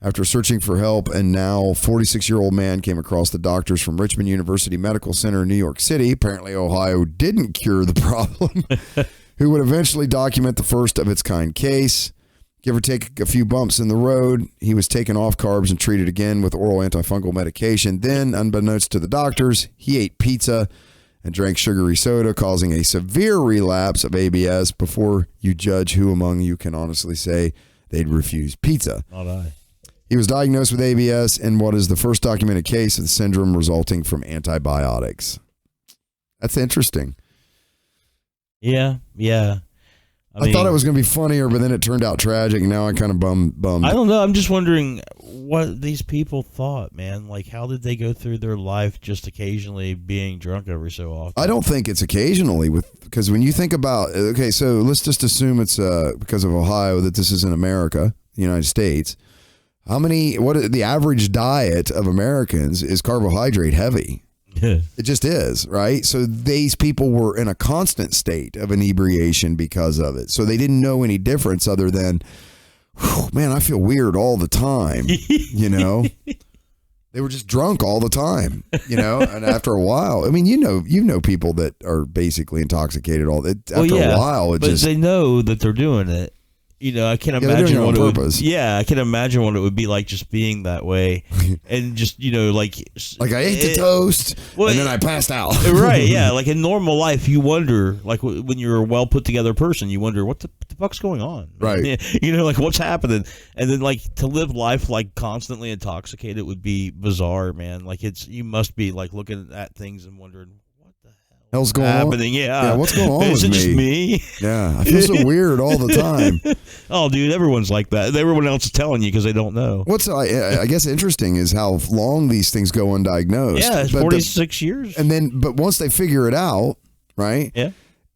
After searching for help, and now 46-year-old man came across the doctors from Richmond University Medical Center in New York City. Apparently, Ohio didn't cure the problem, who would eventually document the first of its kind case. Give or take a few bumps in the road, he was taken off carbs and treated again with oral antifungal medication. Then, unbeknownst to the doctors, he ate pizza and drank sugary soda, causing a severe relapse of ABS. Before you judge, who among you can honestly say they'd refuse pizza? Not I. He was diagnosed with ABS in what is the first documented case of the syndrome resulting from antibiotics. That's interesting. Yeah. I thought it was going to be funnier, but then it turned out tragic, and now I'm kind of bummed. I don't know. I'm just wondering what these people thought, man. Like, how did they go through their life just occasionally being drunk every so often? I don't think it's occasionally, because when you think about, okay, so let's just assume it's because of Ohio that this is in America, the United States. The average diet of Americans is carbohydrate heavy. It just is, right? So these people were in a constant state of inebriation because of it. So they didn't know any difference other than, man, I feel weird all the time, They were just drunk all the time, and after a while, I mean, you know people that are basically intoxicated a while, they know that they're doing it. I can imagine what it would. I can imagine what it would be like just being that way, and just like I ate the toast and then I passed out. Right? Yeah. Like in normal life, you wonder, like when you're a well put together person, you wonder what the fuck's going on, right? Like what's happening, and then like to live life like constantly intoxicated would be bizarre, man. Like you must be like looking at things and wondering. Hell's going happening? On? Yeah. What's going on Is with it just me? Yeah, I feel so weird all the time. Oh, dude, everyone's like that. Everyone else is telling you because they don't know. What's I guess interesting is how long these things go undiagnosed. Yeah, it's 46 years. But once they figure it out, right? Yeah.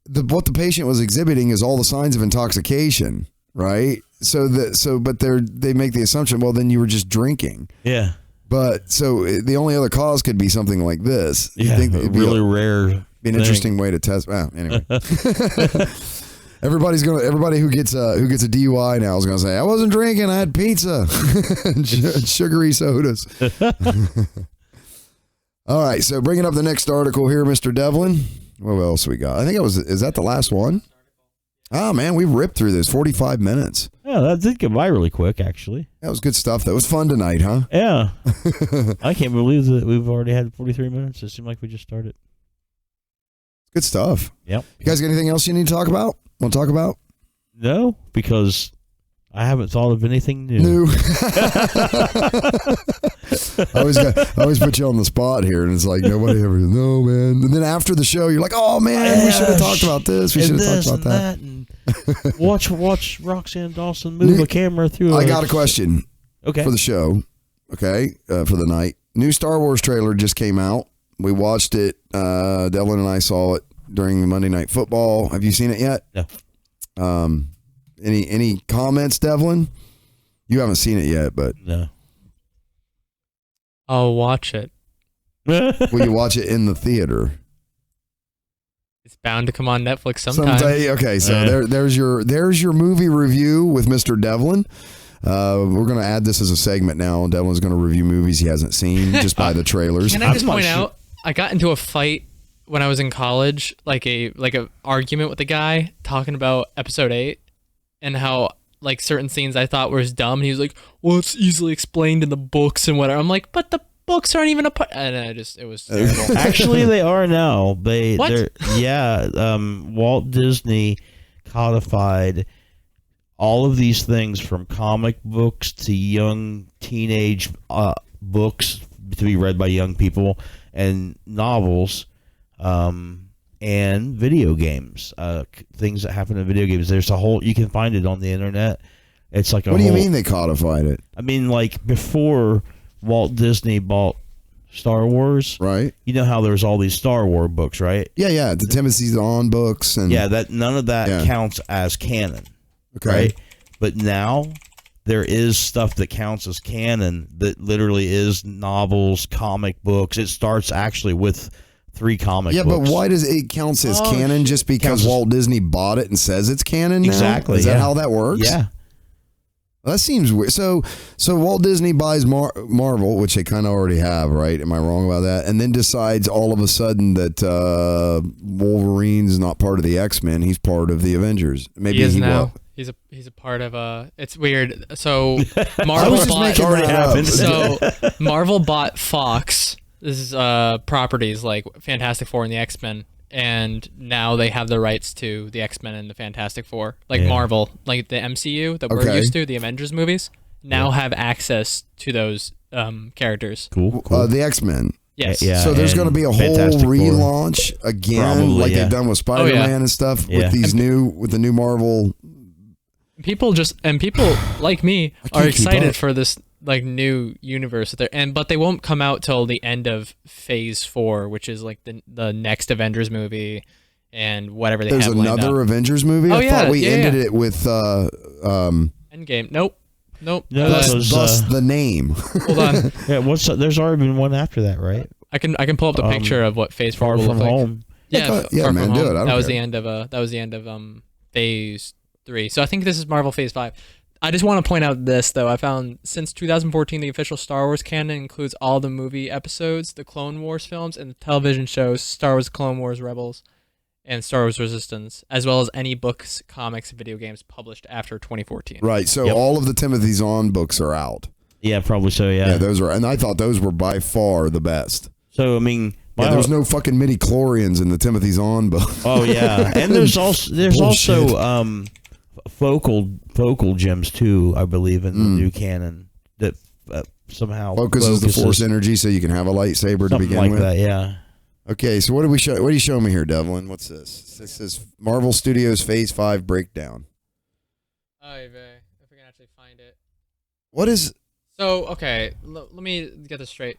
What the patient was exhibiting is all the signs of intoxication, right? But they make the assumption, well, then you were just drinking. Yeah. But so the only other cause could be something like this. Yeah, really rare. Be an interesting way to test. Anyway, everybody who gets a DUI now is gonna say, I wasn't drinking, I had pizza and sugary sodas. All right, so bringing up the next article here, Mr. Devlin. What else we got? I think is that the last one? Oh man, we ripped through this 45 minutes. Yeah, that did get by really quick, actually. That was good stuff. That was fun tonight, huh? Yeah. I can't believe that we've already had 43 minutes. It seemed like we just started. Good stuff. Yep. You guys got anything else you need to talk about? Want to talk about? No, because I haven't thought of anything new. I always put you on the spot here, and it's like nobody ever. No, man. And then after the show, you're like, "Oh man, we should have talked about this. We should have talked about that." And watch Roxanne Dawson move a camera through. I got a question. Okay. For the show. Okay, for the night. New Star Wars trailer just came out. We watched it. Devlin and I saw it during Monday Night Football. Have you seen it yet? No. Any comments, Devlin? You haven't seen it yet, but no. I'll watch it. Will you watch it in the theater? It's bound to come on Netflix sometime. Someday. Okay, so there's your movie review with Mr. Devlin. We're going to add this as a segment now. Devlin's going to review movies he hasn't seen just by the trailers. Can I just point out, I got into a fight when I was in college, like a argument with a guy talking about episode 8 and how like certain scenes I thought were dumb. And he was like, well, it's easily explained in the books and whatever. I'm like, but the books aren't even a part. And it was terrible. Actually, they are now. What? Walt Disney codified all of these things from comic books to young teenage books to be read by young people and novels and video games. Things that happen in video games. There's a whole. You can find it on the internet. It's like a. What do you mean they codified it? I mean, like before Walt Disney bought Star Wars, right? You know how there's all these Star Wars books, right? Yeah. The Timothy Zahn books and that none of that counts as canon. Okay, right? But now there is stuff that counts as canon that literally is novels, comic books. It starts actually with 3 comic books. Yeah, but why does it count as canon just because Walt Disney bought it and says it's canon now? Exactly. Is that how that works? Yeah. Well, that seems weird. So Walt Disney buys Marvel, which they kind of already have, right? Am I wrong about that? And then decides all of a sudden that Wolverine's not part of the X-Men. He's part of the Avengers. Maybe he is now. He's a part of it's weird. So Marvel bought Fox. This is properties like Fantastic Four and the X-Men, and now they have the rights to the X-Men and the Fantastic Four. Like Marvel, like the MCU that we're used to, the Avengers movies, now have access to those characters. Cool. The X-Men. Yes. Yeah, so there's going to be a whole relaunch again, probably, like they've done with Spider-Man and stuff with these with the new Marvel. People like me are excited for this like new universe but they won't come out till the end of Phase 4, which is like the next Avengers movie and whatever they have lined up. There's another Avengers movie? I thought we ended it with Endgame. Nope. No, thus the name. Hold on. There's already been one after that, right? I can pull up the picture of what Phase 4 will look like. Home. Yeah, yeah, man, do it. That was the end of Phase 3. So I think this is Marvel Phase 5. I just want to point out this, though. I found since 2014, the official Star Wars canon includes all the movie episodes, the Clone Wars films, and the television shows Star Wars Clone Wars Rebels and Star Wars Resistance, as well as any books, comics, and video games published after 2014. Right, so all of the Timothy Zahn books are out. Yeah, probably so, yeah. Yeah, those are, and I thought those were by far the best. So, I mean... there's no fucking midi-chlorians in the Timothy Zahn book. Oh, yeah. And there's also focal gems too, I believe, in the new canon that somehow focuses the force energy so you can have a lightsaber to begin like with. That, yeah. Okay, so what do we show? What are you showing me here, Devlin? What's this? This is Marvel Studios Phase 5 breakdown. If we can actually find it. What is? So okay, let me get this straight.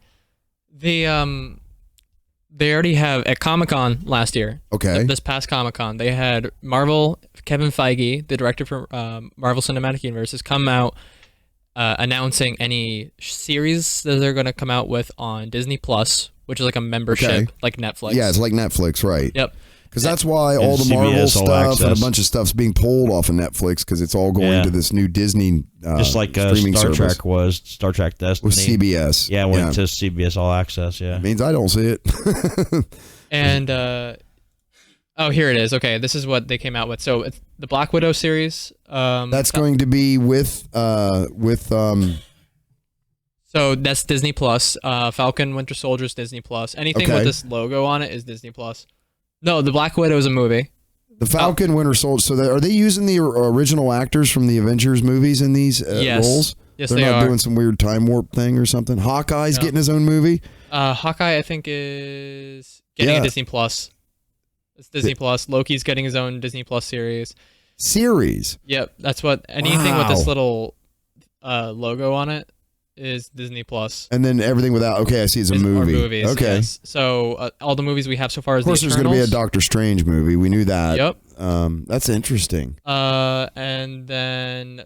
They already have at Comic-Con last year. Okay. This past Comic-Con, they had Kevin Feige, the director for Marvel Cinematic Universe, has come out announcing any series that they're going to come out with on Disney Plus, which is like a membership, like Netflix. Yeah, it's like Netflix, right? Yep. Because that's why all the Marvel stuff and a bunch of stuff's being pulled off of Netflix because it's all going to this new Disney just like streaming Star service. Trek was, Star Trek Destiny. With CBS. Yeah, went to CBS All Access, yeah. It means I don't see it. And, here it is. Okay, this is what they came out with. So it's the Black Widow series. That's going to be with So that's Disney Plus. Falcon Winter Soldier is Disney Plus. Anything with this logo on it is Disney Plus. No, the Black Widow is a movie. The Falcon Winter Soldier. So are they using the original actors from the Avengers movies in these roles? Yes, They're not doing some weird time warp thing or something. Hawkeye's getting his own movie. Hawkeye, I think, is getting a Disney Plus. It's Disney Plus. Loki's getting his own Disney Plus series. Yep, that's what anything with this little logo on it is Disney Plus. And then everything without. Okay, I see. It's a movie. Movies, okay. Yes. So all the movies we have so far is of course, the there's going to be a Doctor Strange movie. We knew that. Yep. That's interesting. And then,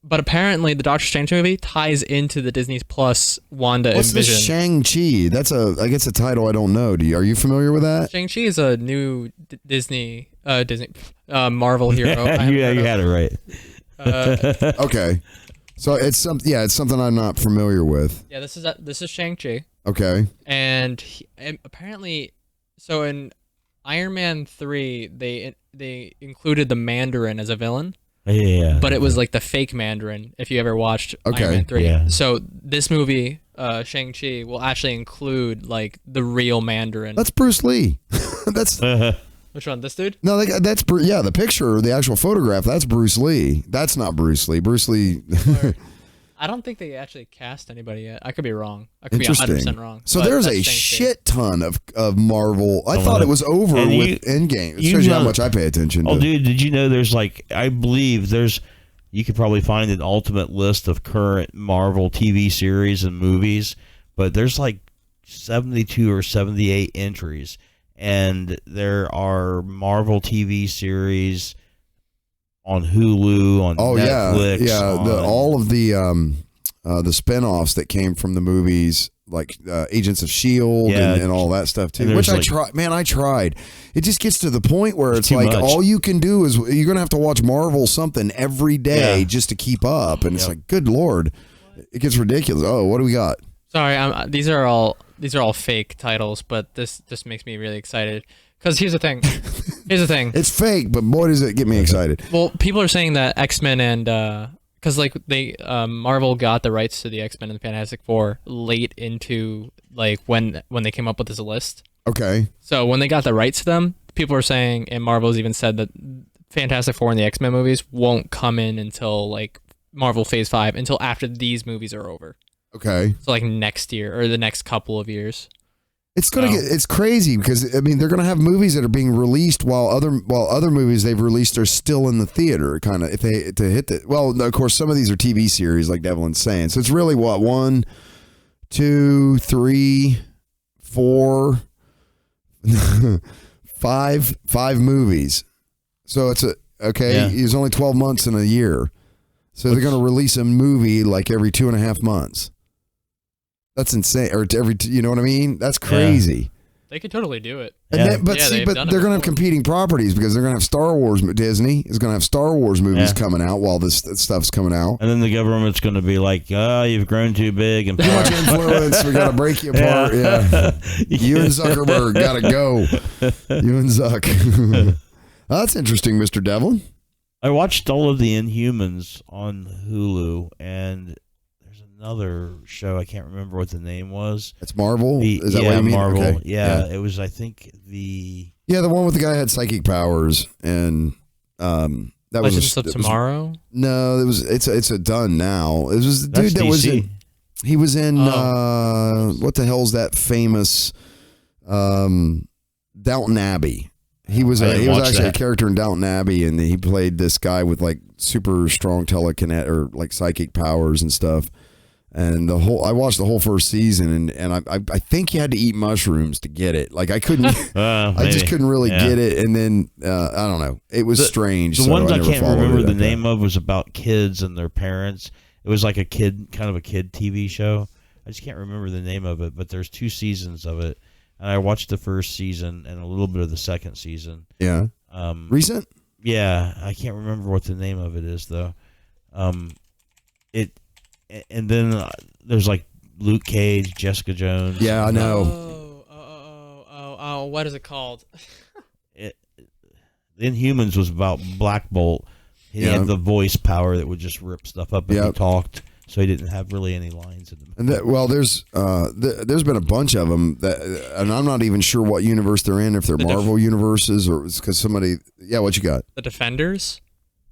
but apparently the Doctor Strange movie ties into the Disney Plus Wanda What's and the Vision. Shang-Chi? I guess a title I don't know. Are you familiar with that? Shang-Chi is a new Marvel hero. Yeah, you had it right. Okay. So it's something I'm not familiar with. Yeah, this is Shang-Chi. Okay. And apparently, so in Iron Man 3, they included the Mandarin as a villain. Yeah. But it was like the fake Mandarin, if you ever watched Iron Man 3. Yeah. So this movie, Shang-Chi, will actually include like the real Mandarin. That's Bruce Lee. That's Which one? This dude? no, that's the picture, the actual photograph. That's Bruce Lee. That's not Bruce Lee. Bruce Lee. I don't think they actually cast anybody yet. I could be wrong. I could be Interesting. 100% wrong. So But there's that's a Shang-Chi. shit ton of Marvel. I thought it was over And with Endgame. It you shows you how know- much I pay attention to. Oh, dude, did you know there's I believe you could probably find an ultimate list of current Marvel TV series and movies, but there's 72 or 78 entries, and there are Marvel TV series on Hulu, on Netflix. all of the spinoffs that came from the movies, like Agents of S.H.I.E.L.D. Yeah. and all that stuff too. And Which there's, I tried. It just gets to the point where it's too like much. all you can do is you're gonna have to watch Marvel something every day Yeah. just to keep up, and it's Yep. like, good lord, it gets ridiculous. Oh, what do we got? Sorry, these are all fake titles, but this just makes me really excited. Because here's the thing. It's fake, but boy, does it get me excited. Well, people are saying that X-Men and because Marvel got the rights to the X-Men and the Fantastic Four late into when they came up with this list. Okay. So when they got the rights to them, people are saying, and Marvel's even said that Fantastic Four and the X-Men movies won't come in until Marvel Phase 5, until after these movies are over. Okay. So next year or the next couple of years. It's crazy because they're gonna have movies that are being released while other movies they've released are still in the theater, kind of, if they to hit the, well, of course some of these are TV series like Devlin's saying, so it's really what, 1 2 3 4 five movies, so it's it's only 12 months in a year, so they're gonna release a movie every 2.5 months. That's insane. Or you know what I mean? That's crazy. They could totally do it. And Yeah. but they're going to have competing properties because they're going to have Star Wars. Disney is going to have Star Wars movies coming out while this stuff's coming out. And then the government's going to be like, you've grown too big and Too much influence. We got to break you apart. Yeah. You and Zuckerberg got to go. You and Zuck. That's interesting, Mr. Devlin. I watched all of the Inhumans on Hulu, and there's another show, I can't remember what the name was. It's Marvel? Is that what you mean? Marvel. Okay. Yeah, it was, I think, the one with the guy who had psychic powers, and that Legends of Tomorrow? No, it's a done now. It was the dude that DC. was in, he was in what the hell's that famous Downton Abbey. He was actually a character in Downton Abbey, and he played this guy with super strong telekinet or psychic powers and stuff. And I watched the whole first season, and I think you had to eat mushrooms to get it. I couldn't, I just couldn't really get it. And then I don't know, it was strange. The so ones I never can't followed remember it the after name of was about kids and their parents. It was like a kid TV show. I just can't remember the name of it, but there's 2 seasons of it. And I watched the first season and a little bit of the second season. Yeah. Recent? Yeah, I can't remember what the name of it is though. And then there's Luke Cage, Jessica Jones. Yeah, I know. Oh, what is it called? The Inhumans was about Black Bolt. He had the voice power that would just rip stuff up if he talked. So he didn't have really any lines in them. And there's been a bunch of them and I'm not even sure what universe they're in, if they're Marvel universes or it's because somebody. Yeah, what you got? The Defenders.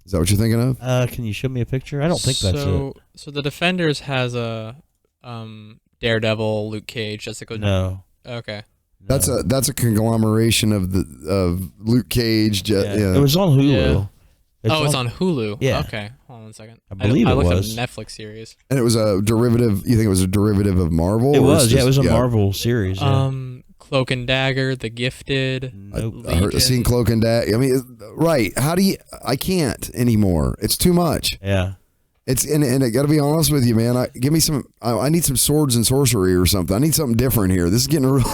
Is that what you're thinking of? Can you show me a picture? I don't think that's it. So the Defenders has a Daredevil, Luke Cage, Jessica. No. Okay. No. That's a conglomeration of Luke Cage. Yeah. It was on Hulu. Yeah. It's on Hulu. Yeah. Okay. Hold on a second. I believe I it looked was. up a Netflix series. And it was a derivative. You think it was a derivative of Marvel? It or was. it's It was a Marvel series. Yeah. Cloak and Dagger, The Gifted. Nope. I've seen Cloak and Dagger. I mean, right? How do you? I can't anymore. It's too much. Yeah. It's and I got to be honest with you, man. Give me some. I need some swords and sorcery or something. I need something different here. This is getting real.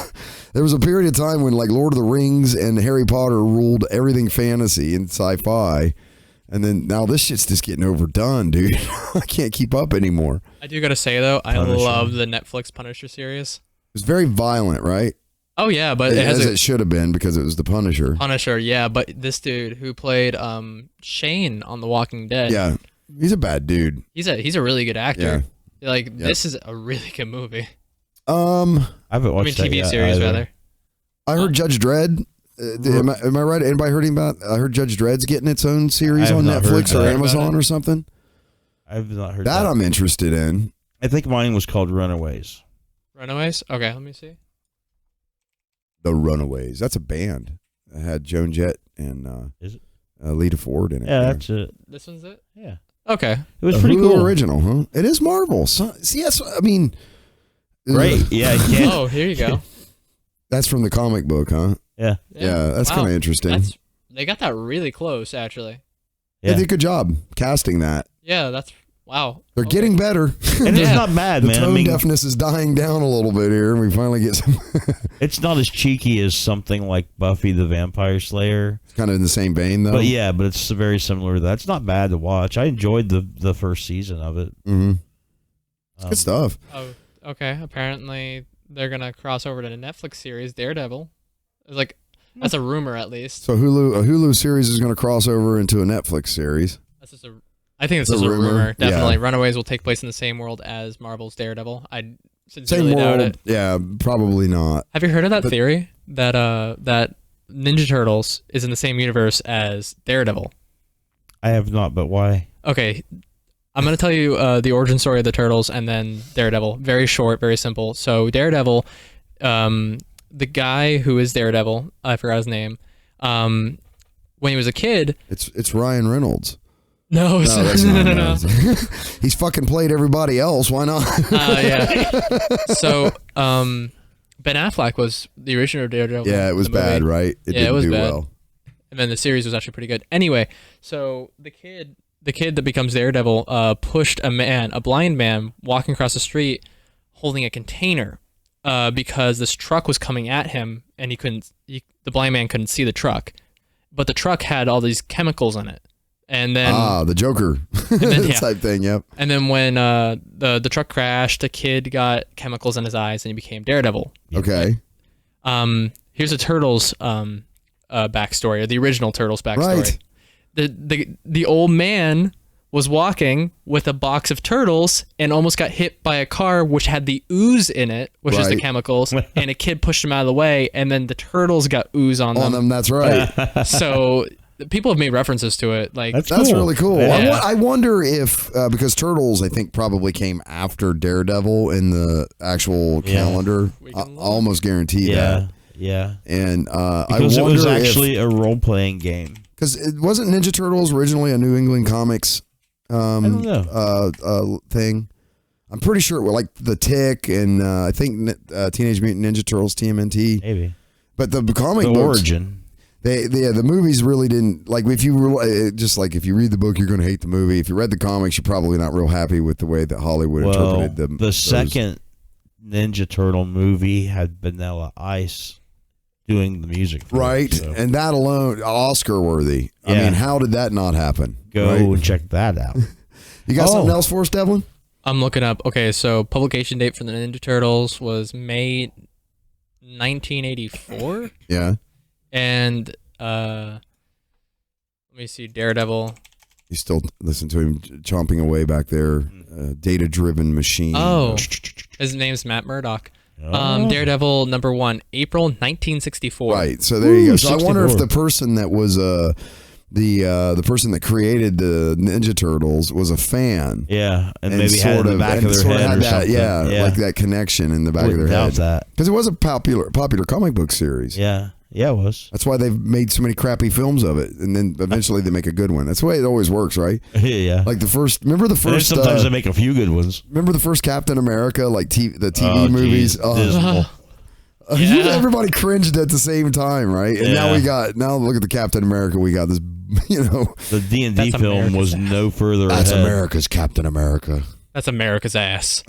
There was a period of time when like Lord of the Rings and Harry Potter ruled everything fantasy and sci-fi, and then now this shit's just getting overdone, dude. I can't keep up anymore. I do gotta say though, I Punisher. love the Netflix Punisher series. It was very violent, right? Oh yeah, but it has As a it should have been because it was the Punisher. Punisher. Yeah, but this dude who played Shane on The Walking Dead. Yeah, he's a bad dude. He's a really good actor. Like this is a really good movie. I haven't watched that TV yet series either. rather. I heard Judge Dredd. Am I right? Anybody heard about? I heard Judge Dredd's getting its own series I have on not heard Netflix or that. Amazon or something. I've not heard That that. I'm interested in. I think mine was called Runaways. Runaways. Okay, let me see. The Runaways. That's a band. It had Joan Jett and Is it? Lita Ford in it. Yeah, that's it. This one's it. Yeah. Okay. It was A pretty Hulu cool. original, huh? It is Marvel. So, see, yes, I mean, Great. Yeah, yeah. Oh, here you go. That's from the comic book, huh? Yeah. Yeah, that's Wow. kind of interesting. They got that really close, actually. They Yeah. did a good job casting that. Yeah, that's wow. They're Okay. getting better. And it's Yeah. not bad, The man. I tone mean, deafness is dying down a little bit here, and we finally get some. it's not as cheeky as something like Buffy the Vampire Slayer. It's kind of in the same vein, though. But yeah, but it's very similar to that. It's not bad to watch. I enjoyed the first season of it. Mm-hmm. It's good stuff. Oh, okay. Apparently, they're gonna cross over to the Netflix series Daredevil. It's like that's a rumor, at least. So a Hulu series is going to cross over into a Netflix series. That's just a. I think this It's is a a rumor. rumor? Definitely, Yeah. Runaways will take place in the same world as Marvel's Daredevil. I Same sincerely doubt world. it. Yeah, probably not. Have you heard of that But- theory that that Ninja Turtles is in the same universe as Daredevil? I have not, but why? Okay, I'm gonna tell you the origin story of the Turtles and then Daredevil. Very short, very simple. So Daredevil, the guy who is Daredevil, I forgot his name. When he was a kid, It's Ryan Reynolds. no, that's no, not no. He's fucking played everybody else. Why not? Yeah. So, Ben Affleck was the original Daredevil. Yeah, it was in the movie. bad, right? It Yeah, it didn't was do bad. well. And then the series was actually pretty good. Anyway, so the kid that becomes Daredevil pushed a blind man walking across the street holding a container because this truck was coming at him and the blind man couldn't see the truck. But the truck had all these chemicals in it. And then The Joker then, yeah. type thing. Yep. and then when the truck crashed, the kid got chemicals in his eyes and he became Daredevil. Okay. Here's a Turtles backstory, or the original Turtles backstory. Right. The old man was walking with a box of turtles and almost got hit by a car which had the ooze in it, which is the Right. chemicals, and a kid pushed him out of the way, and then the turtles got ooze on On them. them, that's right. So people have made references to it. Like That's That's cool. really cool. Yeah. I wonder if because Turtles, I think, probably came after Daredevil in the actual Yeah. calendar. We I can look. almost guarantee that. Yeah. And I Because it wonder was if actually a role playing game. because it wasn't Ninja Turtles originally a New England Comics don't know. thing. I'm pretty sure like the Tick and I think Teenage Mutant Ninja Turtles TMNT. Maybe. But the comic The books, origin. the movies really didn't like if you just like if you read the book you're going to hate the movie. If you read the comics you're probably not real happy with the way that Hollywood Well, interpreted the those. second Ninja Turtle movie had Vanilla Ice doing the music for Right, it, so and that alone Oscar worthy. I Yeah. mean, how did that not happen? go right? and check that out. You got Oh. something else for us, Devlin? I'm looking up. Okay, so publication date for the Ninja Turtles was May 1984, Yeah, and let me see, Daredevil. you still listen to him chomping away back there. Data-driven machine. Oh, his name's Matt Murdock. Oh. Daredevil #1, April 1964. Right. So there you go. Ooh, So I wonder if 64. the person that was the person that created the Ninja Turtles was a fan. Yeah, and maybe had it in the back of their sort head had or that, something. yeah, like that connection in the back of Wouldn't their doubt head. that. Because it was a popular comic book series. Yeah, it was. That's why they've made so many crappy films of it, and then eventually they make a good one. That's the way it always works, right? Yeah. Like the first, remember the And then first, sometimes they make a few good ones. remember the first Captain America, like the TV Oh, movies. geez, dismal. Yeah. Everybody cringed at the same time, right? And now look at the Captain America. We got this, The D&D That's film America's was ass. no further That's ahead. America's Captain America. That's America's ass.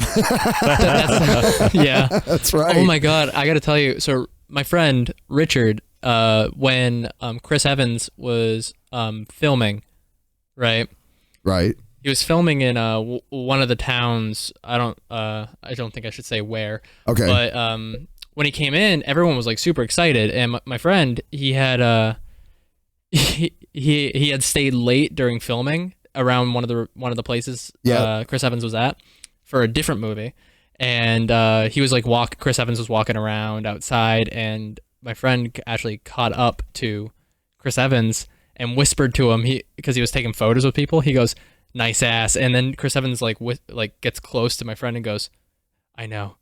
Yeah. That's right. Oh my God, I got to tell you. So my friend Richard, when Chris Evans was filming, right? Right. He was filming in one of the towns. I don't think I should say where. Okay. But when he came in, everyone was like super excited, and my friend, he had he had stayed late during filming around one of the places Chris Evans was at for a different movie, and he was like Chris Evans was walking around outside, and my friend actually caught up to Chris Evans and whispered to him because he was taking photos with people. He goes, "Nice ass," and then Chris Evans gets close to my friend and goes, "I know."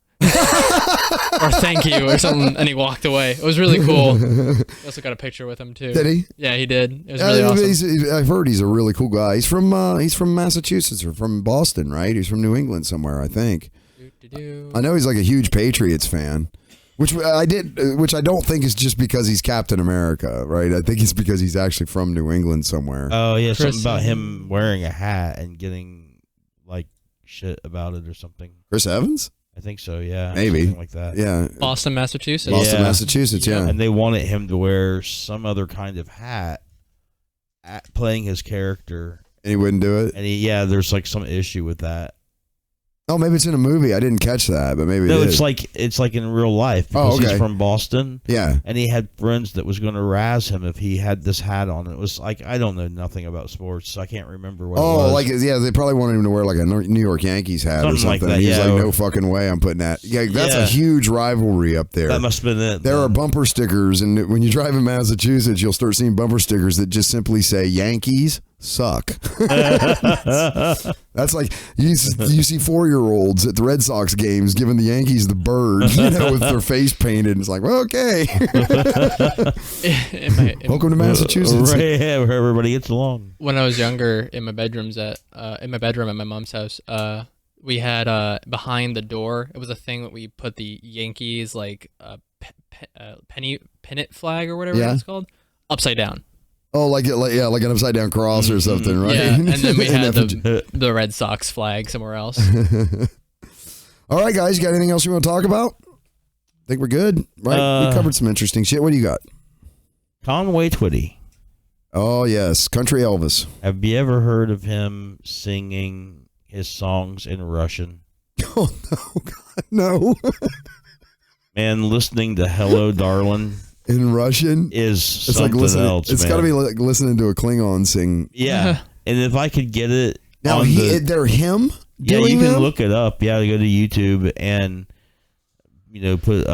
Or "Thank you" or something, and he walked away. It was really cool. He also got a picture with him too. Did he? Yeah, he did. It was really awesome. I've heard he's a really cool guy. He's from Massachusetts or from Boston, right? He's from New England somewhere, I think. I know he's like a huge Patriots fan, which I don't think is just because he's Captain America, right? I think it's because he's actually from New England somewhere. Oh yeah, something about him wearing a hat and getting like shit about it or something. Chris Evans? I think so, yeah. Maybe. Something like that. Yeah. Boston, Massachusetts. Boston, Yeah. Massachusetts, yeah. And they wanted him to wear some other kind of hat playing his character. And he wouldn't do it? And there's like some issue with that. Oh, maybe it's in a movie. I didn't catch that, but maybe No, it is. it's like in real life because okay. he's from Boston. Yeah. And he had friends that was going to razz him if he had this hat on. It was like, I don't know nothing about sports, so I can't remember what it was. They probably wanted him to wear like a New York Yankees hat or Something like something. that, He's yeah. like, no fucking way I'm putting that. Yeah, that's a huge rivalry up there. That must have been it. There are bumper stickers, and when you drive in Massachusetts, you'll start seeing bumper stickers that just simply say Yankees suck. That's like you see 4-year-olds at the Red Sox games giving the Yankees the bird, with their face painted. And it's like, well, okay. Welcome to Massachusetts. Right, yeah, where everybody gets along. When I was younger, in my bedroom at my mom's house, we had behind the door. It was a thing that we put the Yankees pennant flag or whatever it's called upside down. Oh, like an upside down cross or something, right? Yeah, and then we had the Red Sox flag somewhere else. All right, guys, you got anything else you want to talk about? I think we're good, right? We covered some interesting shit. What do you got? Conway Twitty. Oh, yes, Country Elvis. Have you ever heard of him singing his songs in Russian? Oh, no, God, no. Man, listening to Hello, Darling in Russian is it's something like listening, else, It's got to be like listening to a Klingon sing. Yeah, and if I could get it now, they're him yeah, doing you can them? look it up. Yeah, go to YouTube and put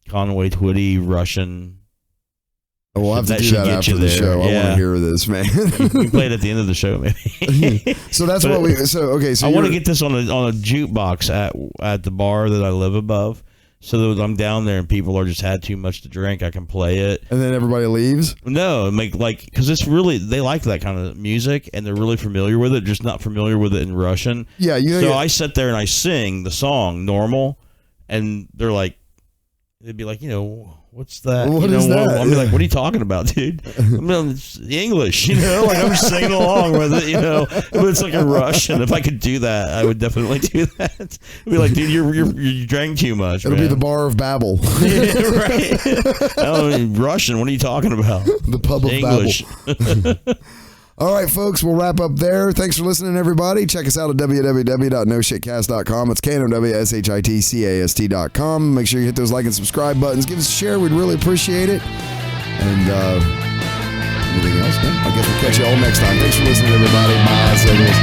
Conway Twitty Russian. Oh, we'll have to That do should that get after you the there. show. I Yeah. want to hear this, man. We play it at the end of the show, maybe. So that's what we. So okay. So I want to get this on a jukebox at the bar that I live above, so that when I'm down there and people are just had too much to drink, I can play it. And then everybody leaves. No, because it's really they like that kind of music and they're really familiar with it, just not familiar with it in Russian. Yeah, So I sit there and I sing the song normal, and they're like, they'd be like, what's that? What is that? I'll be like, what are you talking about, dude? It's English, like I'm just singing along with it, But it's like a Russian. If I could do that, I would definitely do that. It'd be like, dude, you drank too much. It'll be the Bar of Babel. Right. Russian. What are you talking about? The pub of English. Babel. All right, folks, we'll wrap up there. Thanks for listening, everybody. Check us out at www.noshitcast.com. It's KNOWSHITCAST.com. Make sure you hit those like and subscribe buttons. Give us a share. We'd really appreciate it. And anything else? No? I guess we'll catch you all next time. Thanks for listening, everybody. Bye, Signals.